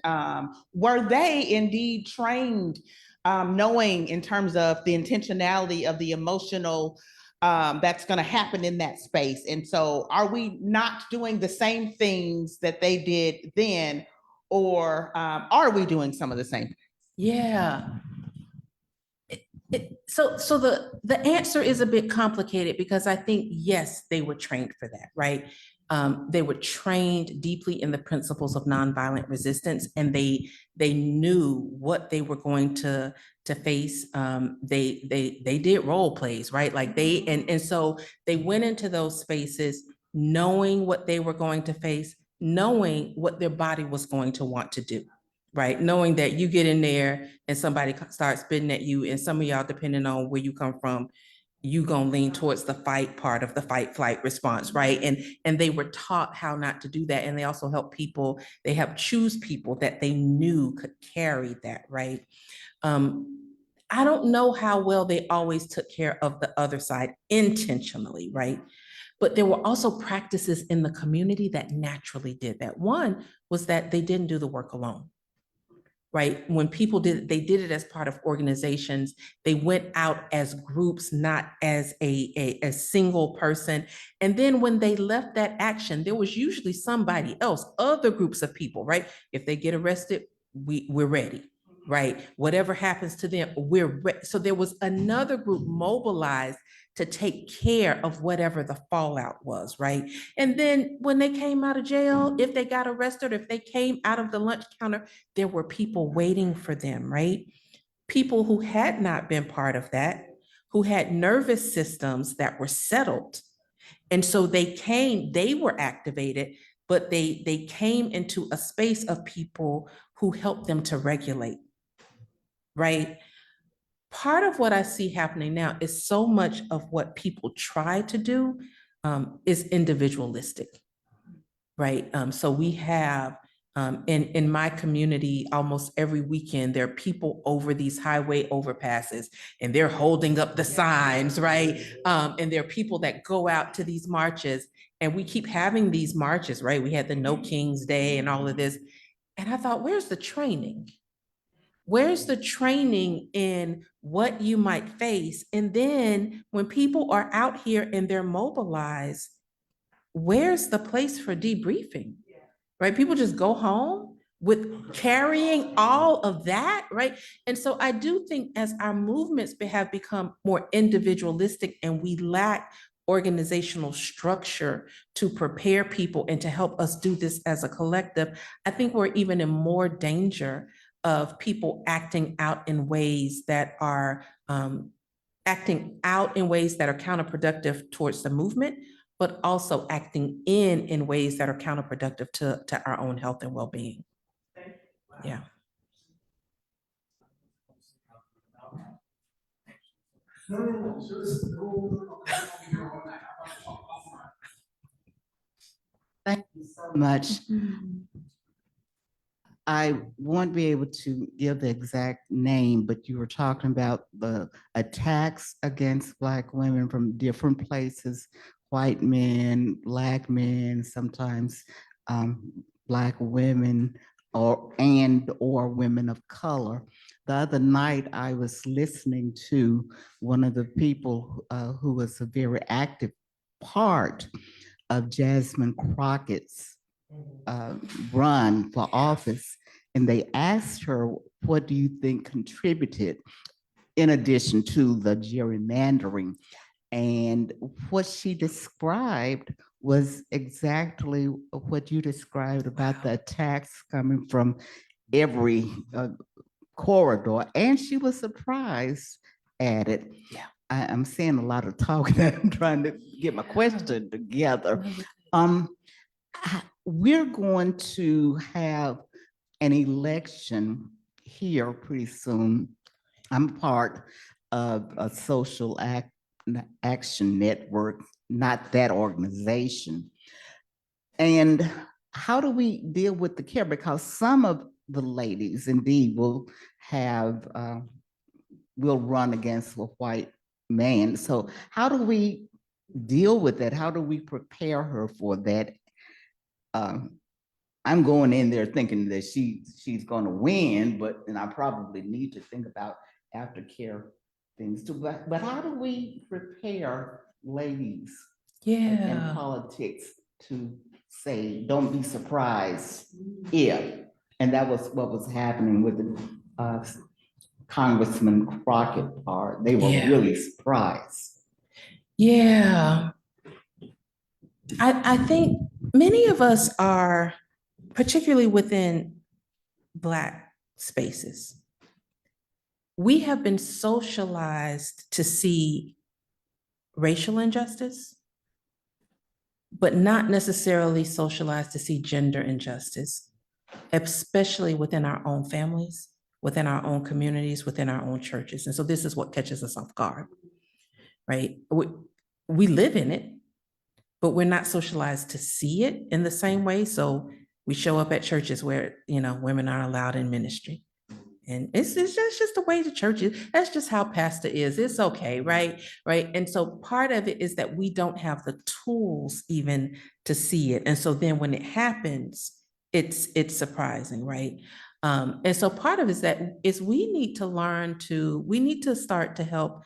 were they indeed trained, knowing in terms of the intentionality of the emotional that's going to happen in that space? And so are we not doing the same things that they did then, or are we doing some of the same? Yeah. So the answer is a bit complicated because I think, yes, they were trained for that, right? They were trained deeply in the principles of nonviolent resistance, and they knew what they were going to face. They did role plays, right? Like and so they went into those spaces knowing what they were going to face, knowing what their body was going to want to do. Right, knowing that you get in there and somebody starts spitting at you, and some of y'all, depending on where you come from, you gonna lean towards the fight part of the fight flight response, right? And they were taught how not to do that, and they also help people. They help choose people that they knew could carry that, right? I don't know how well they always took care of the other side intentionally, right? But there were also practices in the community that naturally did that. One was that they didn't do the work alone. Right? When people they did it as part of organizations. They went out as groups, not as a single person. And then when they left that action, there was usually somebody else, other groups of people, right? If they get arrested, we're ready, right? Whatever happens to them, we're ready. So there was another group mobilized to take care of whatever the fallout was, right? And then when they came out of jail, if they got arrested, if they came out of the lunch counter, there were people waiting for them, right? People who had not been part of that, who had nervous systems that were settled. And so they were activated, but they came into a space of people who helped them to regulate, right? Part of what I see happening now is so much of what people try to do is individualistic, right? So we have in my community, almost every weekend, there are people over these highway overpasses, and they're holding up the signs, right? And there are people that go out to these marches, and we keep having these marches, right? We had the No King's Day and all of this. And I thought, where's the training? Where's the training in what you might face? And then when people are out here and they're mobilized, where's the place for debriefing? Right? People just go home with carrying all of that, right? And so I do think as our movements have become more individualistic and we lack organizational structure to prepare people and to help us do this as a collective, I think we're even in more danger of people acting out in ways that are counterproductive towards the movement, but also acting in ways that are counterproductive to our own health and well-being. Yeah. Thank you so much. I won't be able to give the exact name, but you were talking about the attacks against Black women from different places, white men, Black men, sometimes Black women or women of color. The other night, I was listening to one of the people who was a very active part of Jasmine Crockett's run for office, and they asked her, what do you think contributed in addition to the gerrymandering? And what she described was exactly what you described about the attacks coming from every corridor, and she was surprised at it. Yeah. I'm saying a lot of talking. I'm trying to get my question together. we're going to have an election here pretty soon. I'm part of a action network, not that organization. And how do we deal with the care? Because some of the ladies indeed will have, will run against a white man. So how do we deal with that? How do we prepare her for that? I'm going in there thinking that she's going to win, but then I probably need to think about aftercare things too. But how do we prepare ladies in Yeah. politics to say, don't be surprised if, and that was what was happening with the Congressman Crockett part. They were Yeah. really surprised. Yeah. I think many of us are, particularly within Black spaces, we have been socialized to see racial injustice, but not necessarily socialized to see gender injustice, especially within our own families, within our own communities, within our own churches. And so this is what catches us off guard, right? We live in it, but we're not socialized to see it in the same way. So we show up at churches where, you know, women are allowed in ministry. And it's just the way the church is. That's just how pastor is. It's okay, right? Right. And so part of it is that we don't have the tools even to see it. And so then when it happens, it's surprising, right? And so part of it is we need to start to help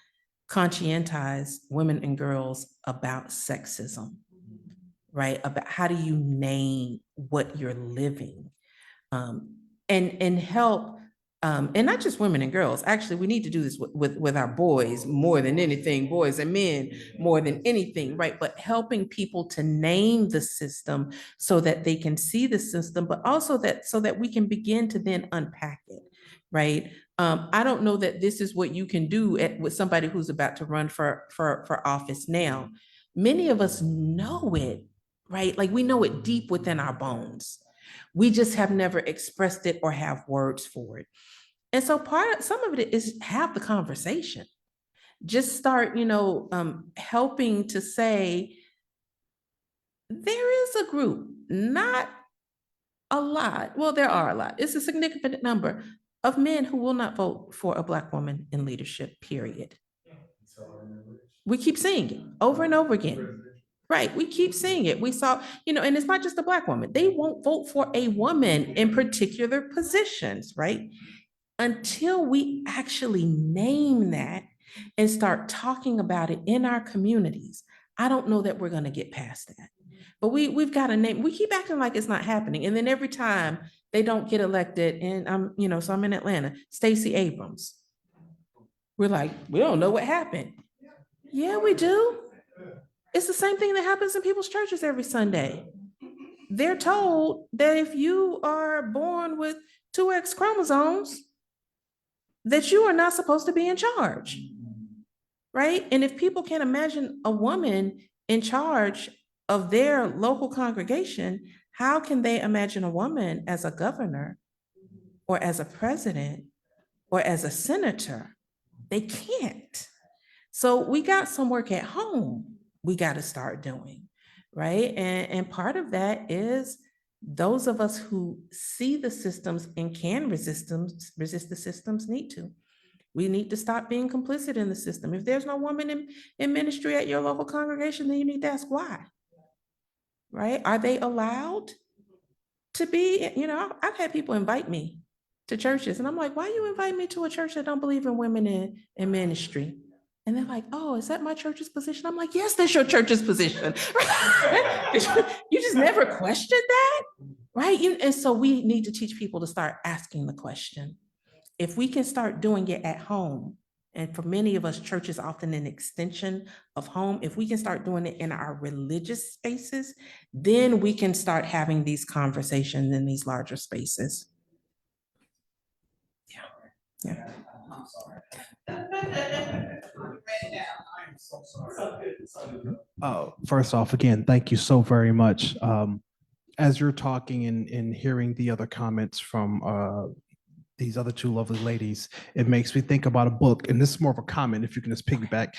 conscientize women and girls about sexism, right? About how do you name what you're living, and help, and not just women and girls. Actually, we need to do this with our boys more than anything, boys and men more than anything, right? But helping people to name the system so that they can see the system, but also so that we can begin to then unpack it, right? I don't know that this is what you can do with somebody who's about to run for office now. Many of us know it, right? Like we know it deep within our bones. We just have never expressed it or have words for it. And so some of it is have the conversation. Just start, helping to say, there is a group, not a lot. Well, there are a lot. It's a significant number of men who will not vote for a Black woman in leadership, period. We keep seeing it over and over again. Right, we keep seeing it. We saw, and it's not just a Black woman. They won't vote for a woman in particular positions, right? Until we actually name that and start talking about it in our communities. I don't know that we're going to get past that. But we've got to name, we keep acting like it's not happening. And then every time they don't get elected, and so I'm in Atlanta, Stacey Abrams. We're like, we don't know what happened. Yeah, we do. It's the same thing that happens in people's churches every Sunday. They're told that if you are born with 2 X chromosomes, that you are not supposed to be in charge, right? And if people can't imagine a woman in charge of their local congregation, how can they imagine a woman as a governor or as a president or as a senator? They can't. So we got some work at home we got to start doing, right? And part of that is those of us who see the systems and can resist the systems need to. We need to stop being complicit in the system. If there's no woman in ministry at your local congregation, then you need to ask why, right? Are they allowed to be, I've had people invite me to churches and I'm like, why you invite me to a church that don't believe in women in ministry? And they're like, oh, is that my church's position? I'm like, yes, that's your church's position. You just never questioned that, right? And so we need to teach people to start asking the question. If we can start doing it at home, and for many of us, church is often an extension of home. If we can start doing it in our religious spaces, then we can start having these conversations in these larger spaces. Yeah. First off, again, thank you so very much. as you're talking and hearing the other comments from these other two lovely ladies, it makes me think about a book, and this is more of a comment if you can just piggyback.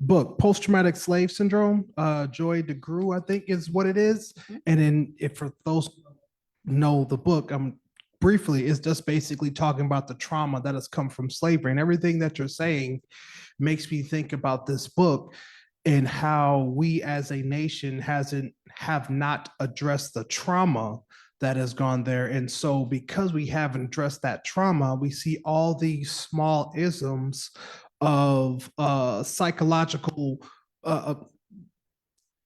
Book, Post-Traumatic Slave Syndrome, Joy DeGruy, I think is what it is. And then if for those who know the book, briefly, is just basically talking about the trauma that has come from slavery, and everything that you're saying makes me think about this book and how we as a nation have not addressed the trauma that has gone there. And so because we haven't addressed that trauma, we see all these small isms of psychological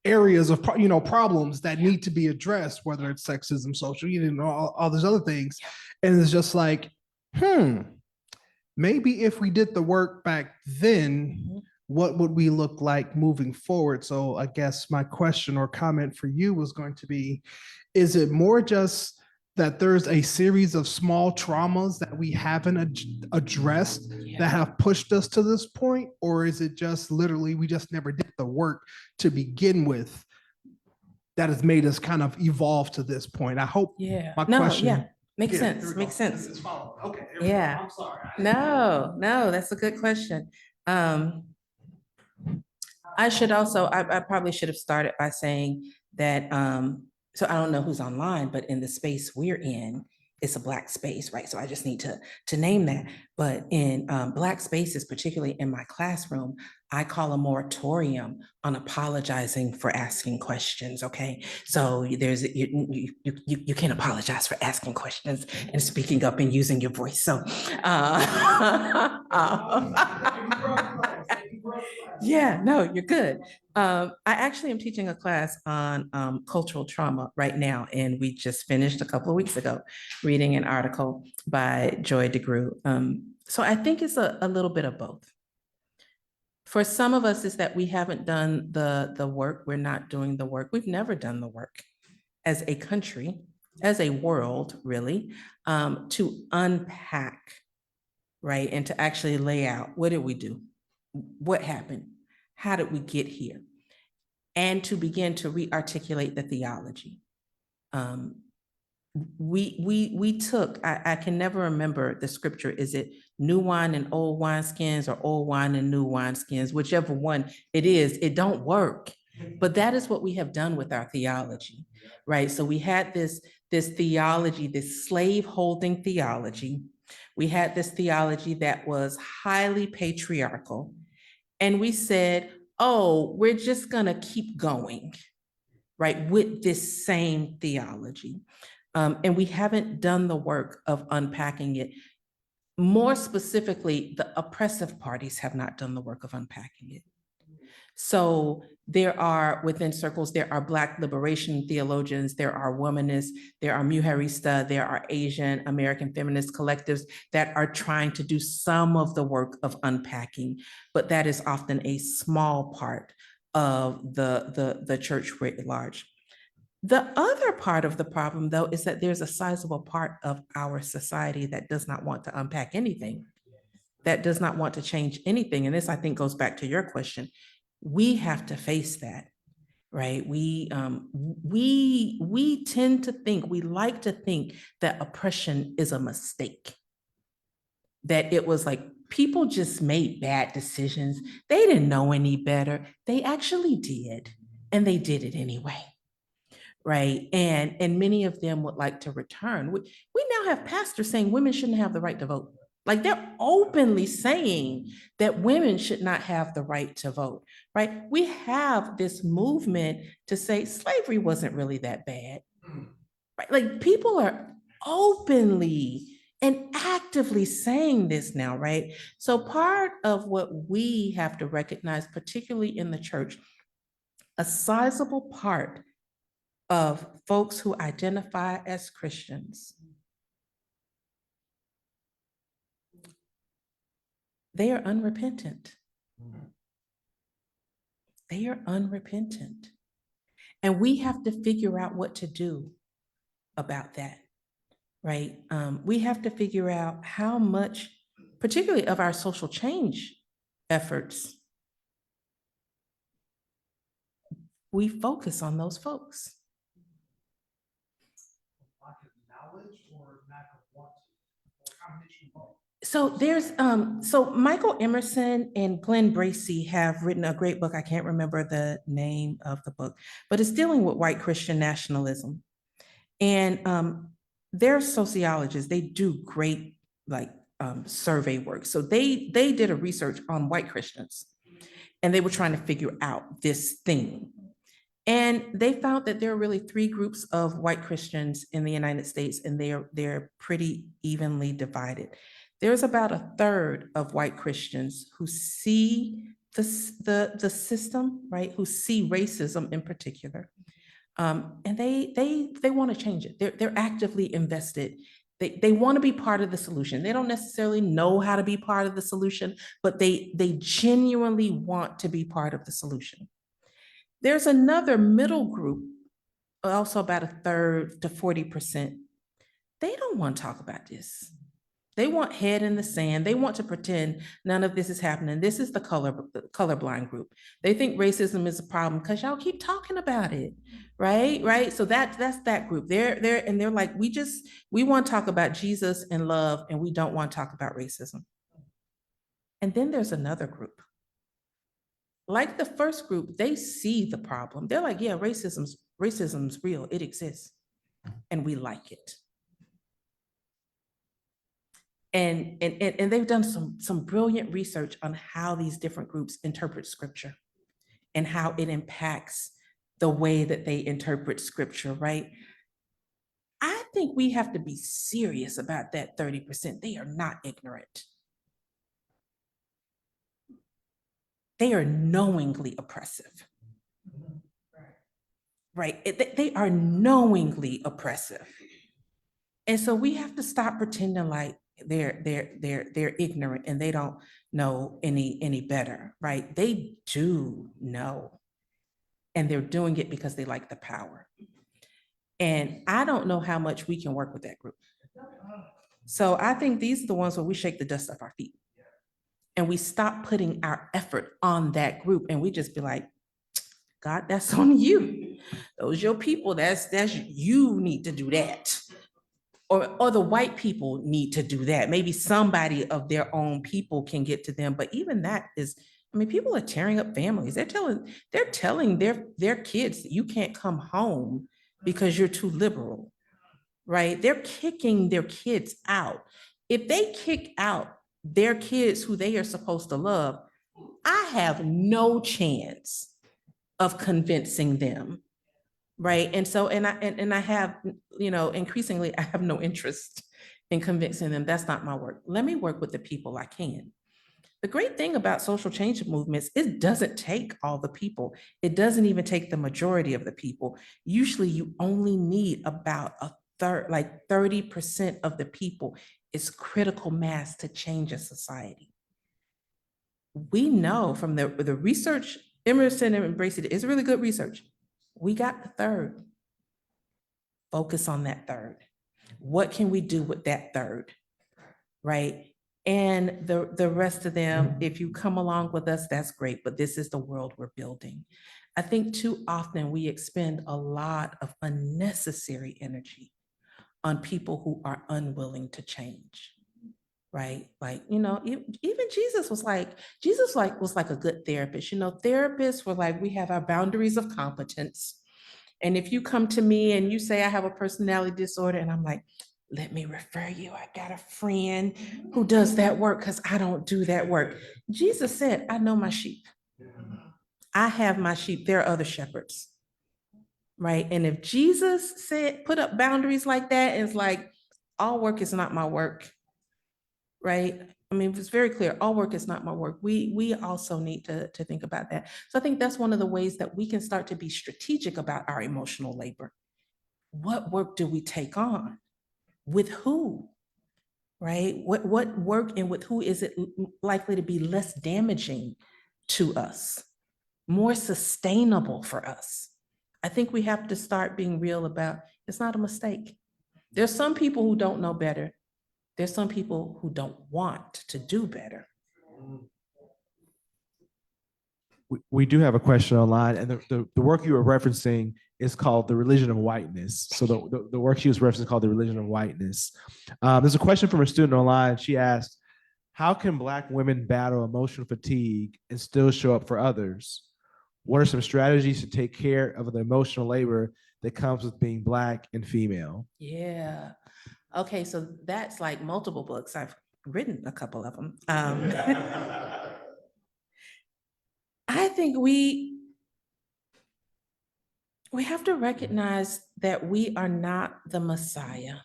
areas of problems that need to be addressed, whether it's sexism, social, all these other things. And it's just like, maybe if we did the work back then, what would we look like moving forward? So I guess my question or comment for you was going to be, is it more just that there's a series of small traumas that we haven't addressed that have pushed us to this point? Or is it just literally we just never did the work to begin with that has made us kind of evolve to this point? I hope my question. Makes sense. Makes sense. Okay. Yeah. I'm sorry. No, that's a good question. I should also, I probably should have started by saying that, so I don't know who's online, but in the space we're in, it's a Black space, right? So I just need to name that. But in Black spaces, particularly in my classroom, I call a moratorium on apologizing for asking questions, okay? So there's, you can't apologize for asking questions and speaking up and using your voice. So, yeah, no, you're good. I actually am teaching a class on cultural trauma right now, and we just finished a couple of weeks ago reading an article by Joy DeGruy. So I think it's a little bit of both. For some of us, is that we haven't done the work. We're not doing the work. We've never done the work as a country, as a world, really, to unpack, right? And to actually lay out, what did we do? What happened? How did we get here? And to begin to re-articulate the theology. We took, I can never remember the scripture. Is it new wine and old wineskins, or old wine and new wineskins? Whichever one it is, it don't work. But that is what we have done with our theology, right? So we had this theology, this slave-holding theology. We had this theology that was highly patriarchal. And we said, oh, we're just gonna keep going, right, with this same theology. And we haven't done the work of unpacking it. More specifically, the oppressive parties have not done the work of unpacking it. So there are, within circles, there are Black liberation theologians, there are womanists, there are mujeristas, there are Asian American feminist collectives that are trying to do some of the work of unpacking, but that is often a small part of the church writ large. The other part of the problem, though, is that there's a sizable part of our society that does not want to unpack anything, that does not want to change anything. And this, I think, goes back to your question. We have to face that, right? We tend to think, we like to think that oppression is a mistake, that it was like people just made bad decisions. They didn't know any better. They actually did, and they did it anyway. Right. And many of them would like to return. We now have pastors saying women shouldn't have the right to vote. Like, they're openly saying that women should not have the right to vote, right? We have this movement to say slavery wasn't really that bad, right? Like, people are openly and actively saying this now, right? So part of what we have to recognize, particularly in the church, a sizable part of folks who identify as Christians, they are unrepentant. They are unrepentant. And we have to figure out what to do about that, right? We have to figure out how much, particularly of our social change efforts, we focus on those folks. So there's, so Michael Emerson and Glenn Bracey have written a great book. I can't remember the name of the book, but it's dealing with white Christian nationalism. And they're sociologists. They do great like survey work. So they did a research on white Christians, and they were trying to figure out this thing. And they found that there are really three groups of white Christians in the United States, and they're pretty evenly divided. There's about a third of white Christians who see the system, right? Who see racism in particular, and they want to change it. They're actively invested. They want to be part of the solution. They don't necessarily know how to be part of the solution, but they genuinely want to be part of the solution. There's another middle group, also about a third to 40%. They don't want to talk about this. They want head in the sand. They want to pretend none of this is happening. This is the colorblind group. They think racism is a problem because y'all keep talking about it, right? So that's that group. They're like, we want to talk about Jesus and love, and we don't want to talk about racism. And then there's another group. Like the first group, they see the problem. They're like, yeah, racism's real. It exists, and we like it. And they've done some brilliant research on how these different groups interpret scripture and how it impacts the way that they interpret scripture, right? I think we have to be serious about that 30%. They are not ignorant. They are knowingly oppressive, right? They are knowingly oppressive. And so we have to stop pretending like they're ignorant and they don't know any better, right? They do know, and they're doing it because they like the power. And I don't know how much we can work with that group. So I think these are the ones where we shake the dust off our feet and we stop putting our effort on that group, and we just be like, God, that's on you. Those your people. That's you need to do that. Or the white people need to do that. Maybe somebody of their own people can get to them. But even that is, I mean, people are tearing up families. They're telling their kids that you can't come home because you're too liberal, right? They're kicking their kids out. If they kick out their kids who they are supposed to love, I have no chance of convincing them, right? And so, and I have, increasingly, I have no interest in convincing them. That's not my work. Let me work with the people I can. The great thing about social change movements, it doesn't take all the people. It doesn't even take the majority of the people. Usually you only need about a third, like 30% of the people is critical mass to change a society. We know from the research, Emerson and Bracey is really good research. We got the third. Focus on that third. What can we do with that third, right? And the rest of them, if you come along with us, that's great, but this is the world we're building. I think too often we expend a lot of unnecessary energy on people who are unwilling to change, right? Like, even Jesus was like a good therapist. Therapists were like, we have our boundaries of competence. And if you come to me and you say, I have a personality disorder, and I'm like, let me refer you. I got a friend who does that work because I don't do that work. Jesus said, I know my sheep. I have my sheep. There are other shepherds, right? And if Jesus said, put up boundaries like that, it's like, all work is not my work, right? I mean, it's very clear, all work is not my work. We also need to think about that. So I think that's one of the ways that we can start to be strategic about our emotional labor. What work do we take on? With who, right? What work and with who is it likely to be less damaging to us, more sustainable for us? I think we have to start being real about, it's not a mistake. There's some people who don't know better. There's some people who don't want to do better. We do have a question online, and the work you were referencing is called The Religion of Whiteness. So the work she was referencing is called The Religion of Whiteness. There's a question from a student online. She asked, how can Black women battle emotional fatigue and still show up for others? What are some strategies to take care of the emotional labor that comes with being Black and female? Yeah. Okay, so that's like multiple books. I've written a couple of them. I think we have to recognize that we are not the Messiah.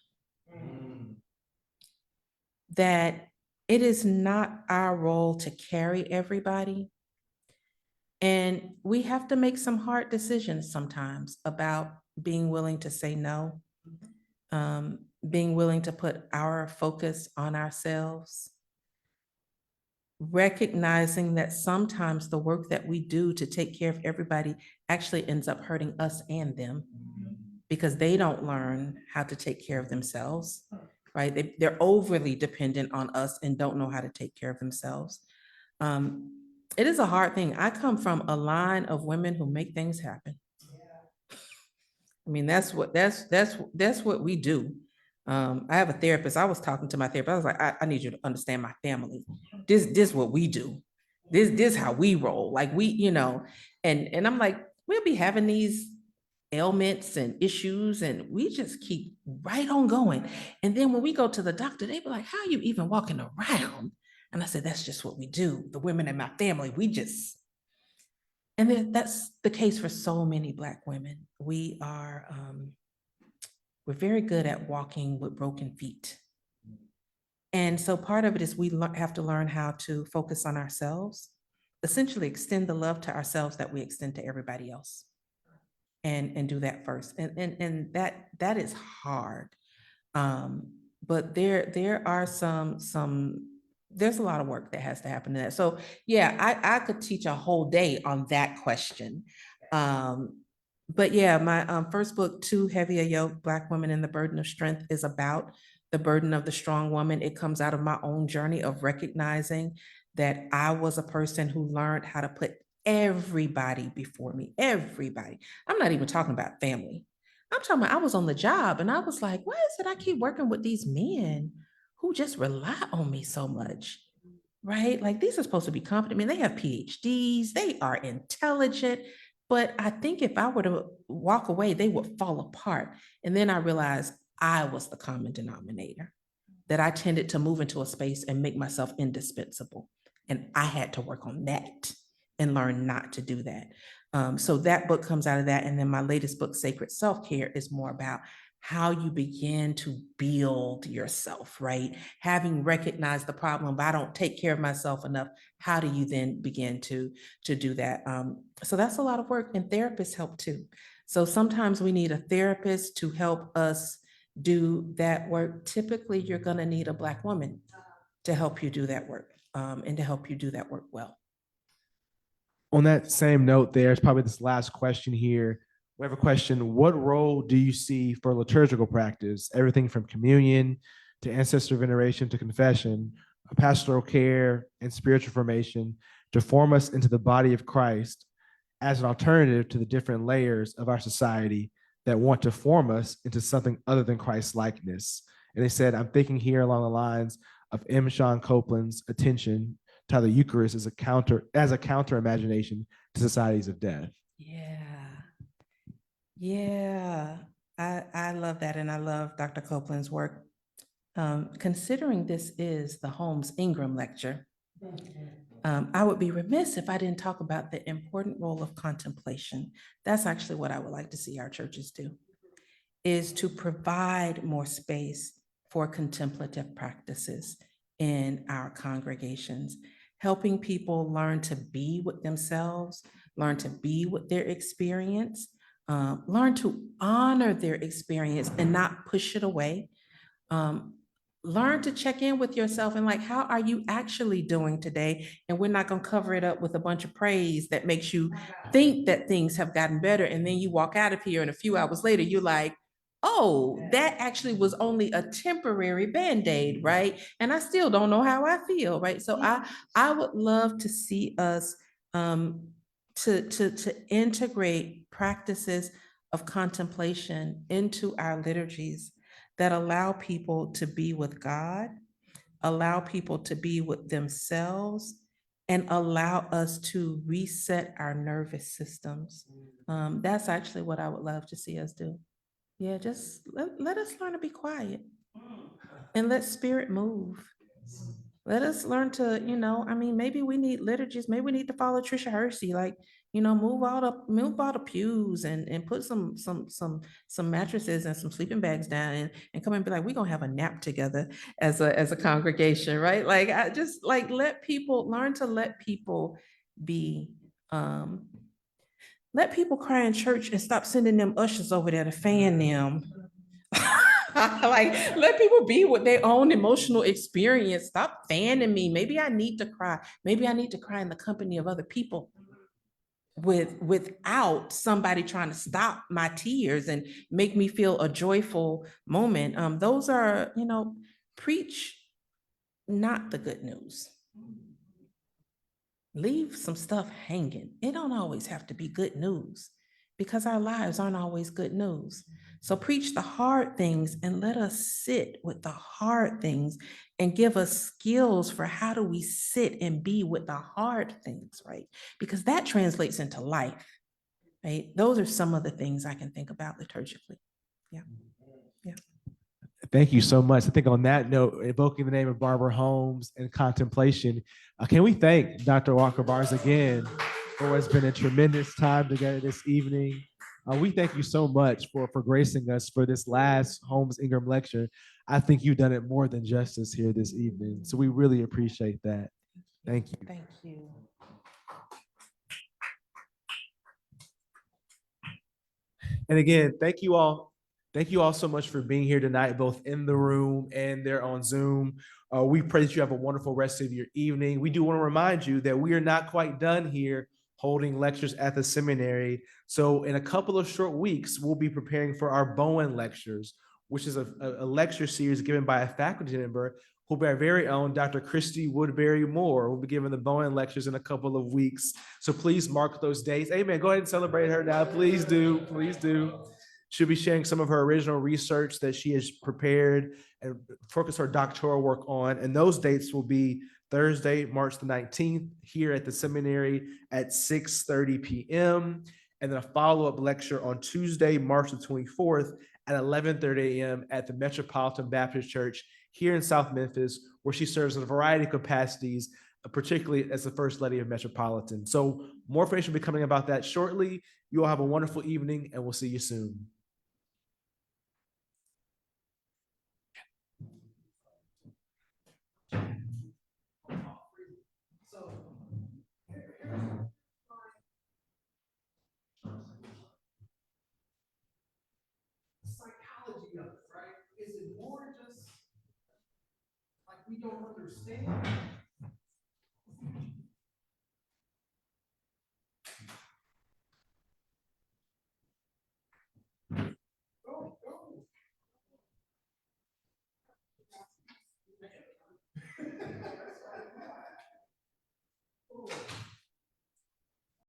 That it is not our role to carry everybody. And we have to make some hard decisions sometimes about being willing to say no, being willing to put our focus on ourselves, recognizing that sometimes the work that we do to take care of everybody actually ends up hurting us and them because they don't learn how to take care of themselves, right? They're overly dependent on us and don't know how to take care of themselves. It is a hard thing. I come from a line of women who make things happen. I mean, that's what we do. I have a therapist. I was talking to my therapist. I was like, I need you to understand my family. This is what we do. This how we roll. Like we, and I'm like, we'll be having these ailments and issues, and we just keep right on going. And then when we go to the doctor, they be like, how are you even walking around? And I said, that's just what we do. The women in my family, and then that's the case for so many Black women. We are, we're very good at walking with broken feet. And so part of it is we have to learn how to focus on ourselves, essentially extend the love to ourselves that we extend to everybody else. And do that first. And that is hard. But there are there's a lot of work that has to happen in that. So yeah, I could teach a whole day on that question. But yeah, my first book, Too Heavy a Yoke, Black Women and the Burden of Strength, is about the burden of the strong woman. It comes out of my own journey of recognizing that I was a person who learned how to put everybody before me, everybody. I'm not even talking about family. I'm talking about I was on the job and I was like, why is it I keep working with these men who just rely on me so much? Right? Like these are supposed to be competent. I mean, they have PhDs, they are intelligent, but I think if I were to walk away, they would fall apart. And then I realized I was the common denominator, that I tended to move into a space and make myself indispensable. And I had to work on that and learn not to do that. So that book comes out of that. And then my latest book, Sacred Self-Care, is more about how you begin to build yourself, right? Having recognized the problem, but I don't take care of myself enough. How do you then begin to do that? So that's a lot of work, and therapists help too. So sometimes we need a therapist to help us do that work. Typically, you're going to need a Black woman to help you do that work, and to help you do that work well. On that same note, there's probably this last question here. We have a question. What role do you see for liturgical practice, everything from communion to ancestor veneration to confession, pastoral care, and spiritual formation to form us into the body of Christ as an alternative to the different layers of our society that want to form us into something other than Christ's likeness? And they said, I'm thinking here along the lines of M. Sean Copeland's attention to the Eucharist as a counter imagination to societies of death. Yeah, I love that, and I love Dr. Copeland's work. Considering this is the Holmes Lecture, I would be remiss if I didn't talk about the important role of contemplation. That's actually what I would like to see our churches do, is to provide more space for contemplative practices in our congregations, helping people learn to be with themselves, learn to be with their experience, learn to honor their experience and not push it away. Learn to check in with yourself and like, how are you actually doing today? And we're not going to cover it up with a bunch of praise that makes you think that things have gotten better. And then you walk out of here and a few hours later, you're like, oh, that actually was only a temporary Band-Aid, right? And I still don't know how I feel, right? So I would love to see us to integrate practices of contemplation into our liturgies that allow people to be with God, allow people to be with themselves, and allow us to reset our nervous systems. That's actually what I would love to see us do. Yeah, just let us learn to be quiet and let spirit move. Let us learn to, I mean, maybe we need liturgies, maybe we need to follow Trisha Hersey, like, move all the pews and put some mattresses and some sleeping bags down and come and be like, we're gonna have a nap together as a congregation, right? Like, I just like let people learn to let people be, let people cry in church and stop sending them ushers over there to fan them. Like, let people be with their own emotional experience. Stop fanning me. Maybe I need to cry. Maybe I need to cry in the company of other people without somebody trying to stop my tears and make me feel a joyful moment. Those are, preach not the good news. Leave some stuff hanging. It don't always have to be good news because our lives aren't always good news. So preach the hard things and let us sit with the hard things and give us skills for how do we sit and be with the hard things, right? Because that translates into life, right? Those are some of the things I can think about liturgically. Yeah. Yeah. Thank you so much. I think on that note, invoking the name of Barbara Holmes and contemplation, can we thank Dr. Walker Barnes again for what's been a tremendous time together this evening. We thank you so much for gracing us for this last Holmes Ingram lecture. I think you've done it more than justice here this evening. So we really appreciate that. Thank you. Thank you. And again, thank you all. Thank you all so much for being here tonight, both in the room and there on Zoom. We pray that you have a wonderful rest of your evening. We do want to remind you that we are not quite done here holding lectures at the seminary. So in a couple of short weeks, we'll be preparing for our Bowen lectures, which is a lecture series given by a faculty member who will be our very own Dr. Christy Woodbury Moore. Will be giving the Bowen lectures in a couple of weeks. So please mark those dates. Amen. Go ahead and celebrate her now. Please do. Please do. She'll be sharing some of her original research that she has prepared and focus her doctoral work on. And those dates will be Thursday, March the 19th, here at the seminary at 6:30 p.m. And then a follow-up lecture on Tuesday, March the 24th at 11:30 a.m. at the Metropolitan Baptist Church here in South Memphis, where she serves in a variety of capacities, particularly as the First Lady of Metropolitan. So more information will be coming about that shortly. You all have a wonderful evening, and we'll see you soon. Psychology of it, right? Is it more just like we don't understand? Go, go.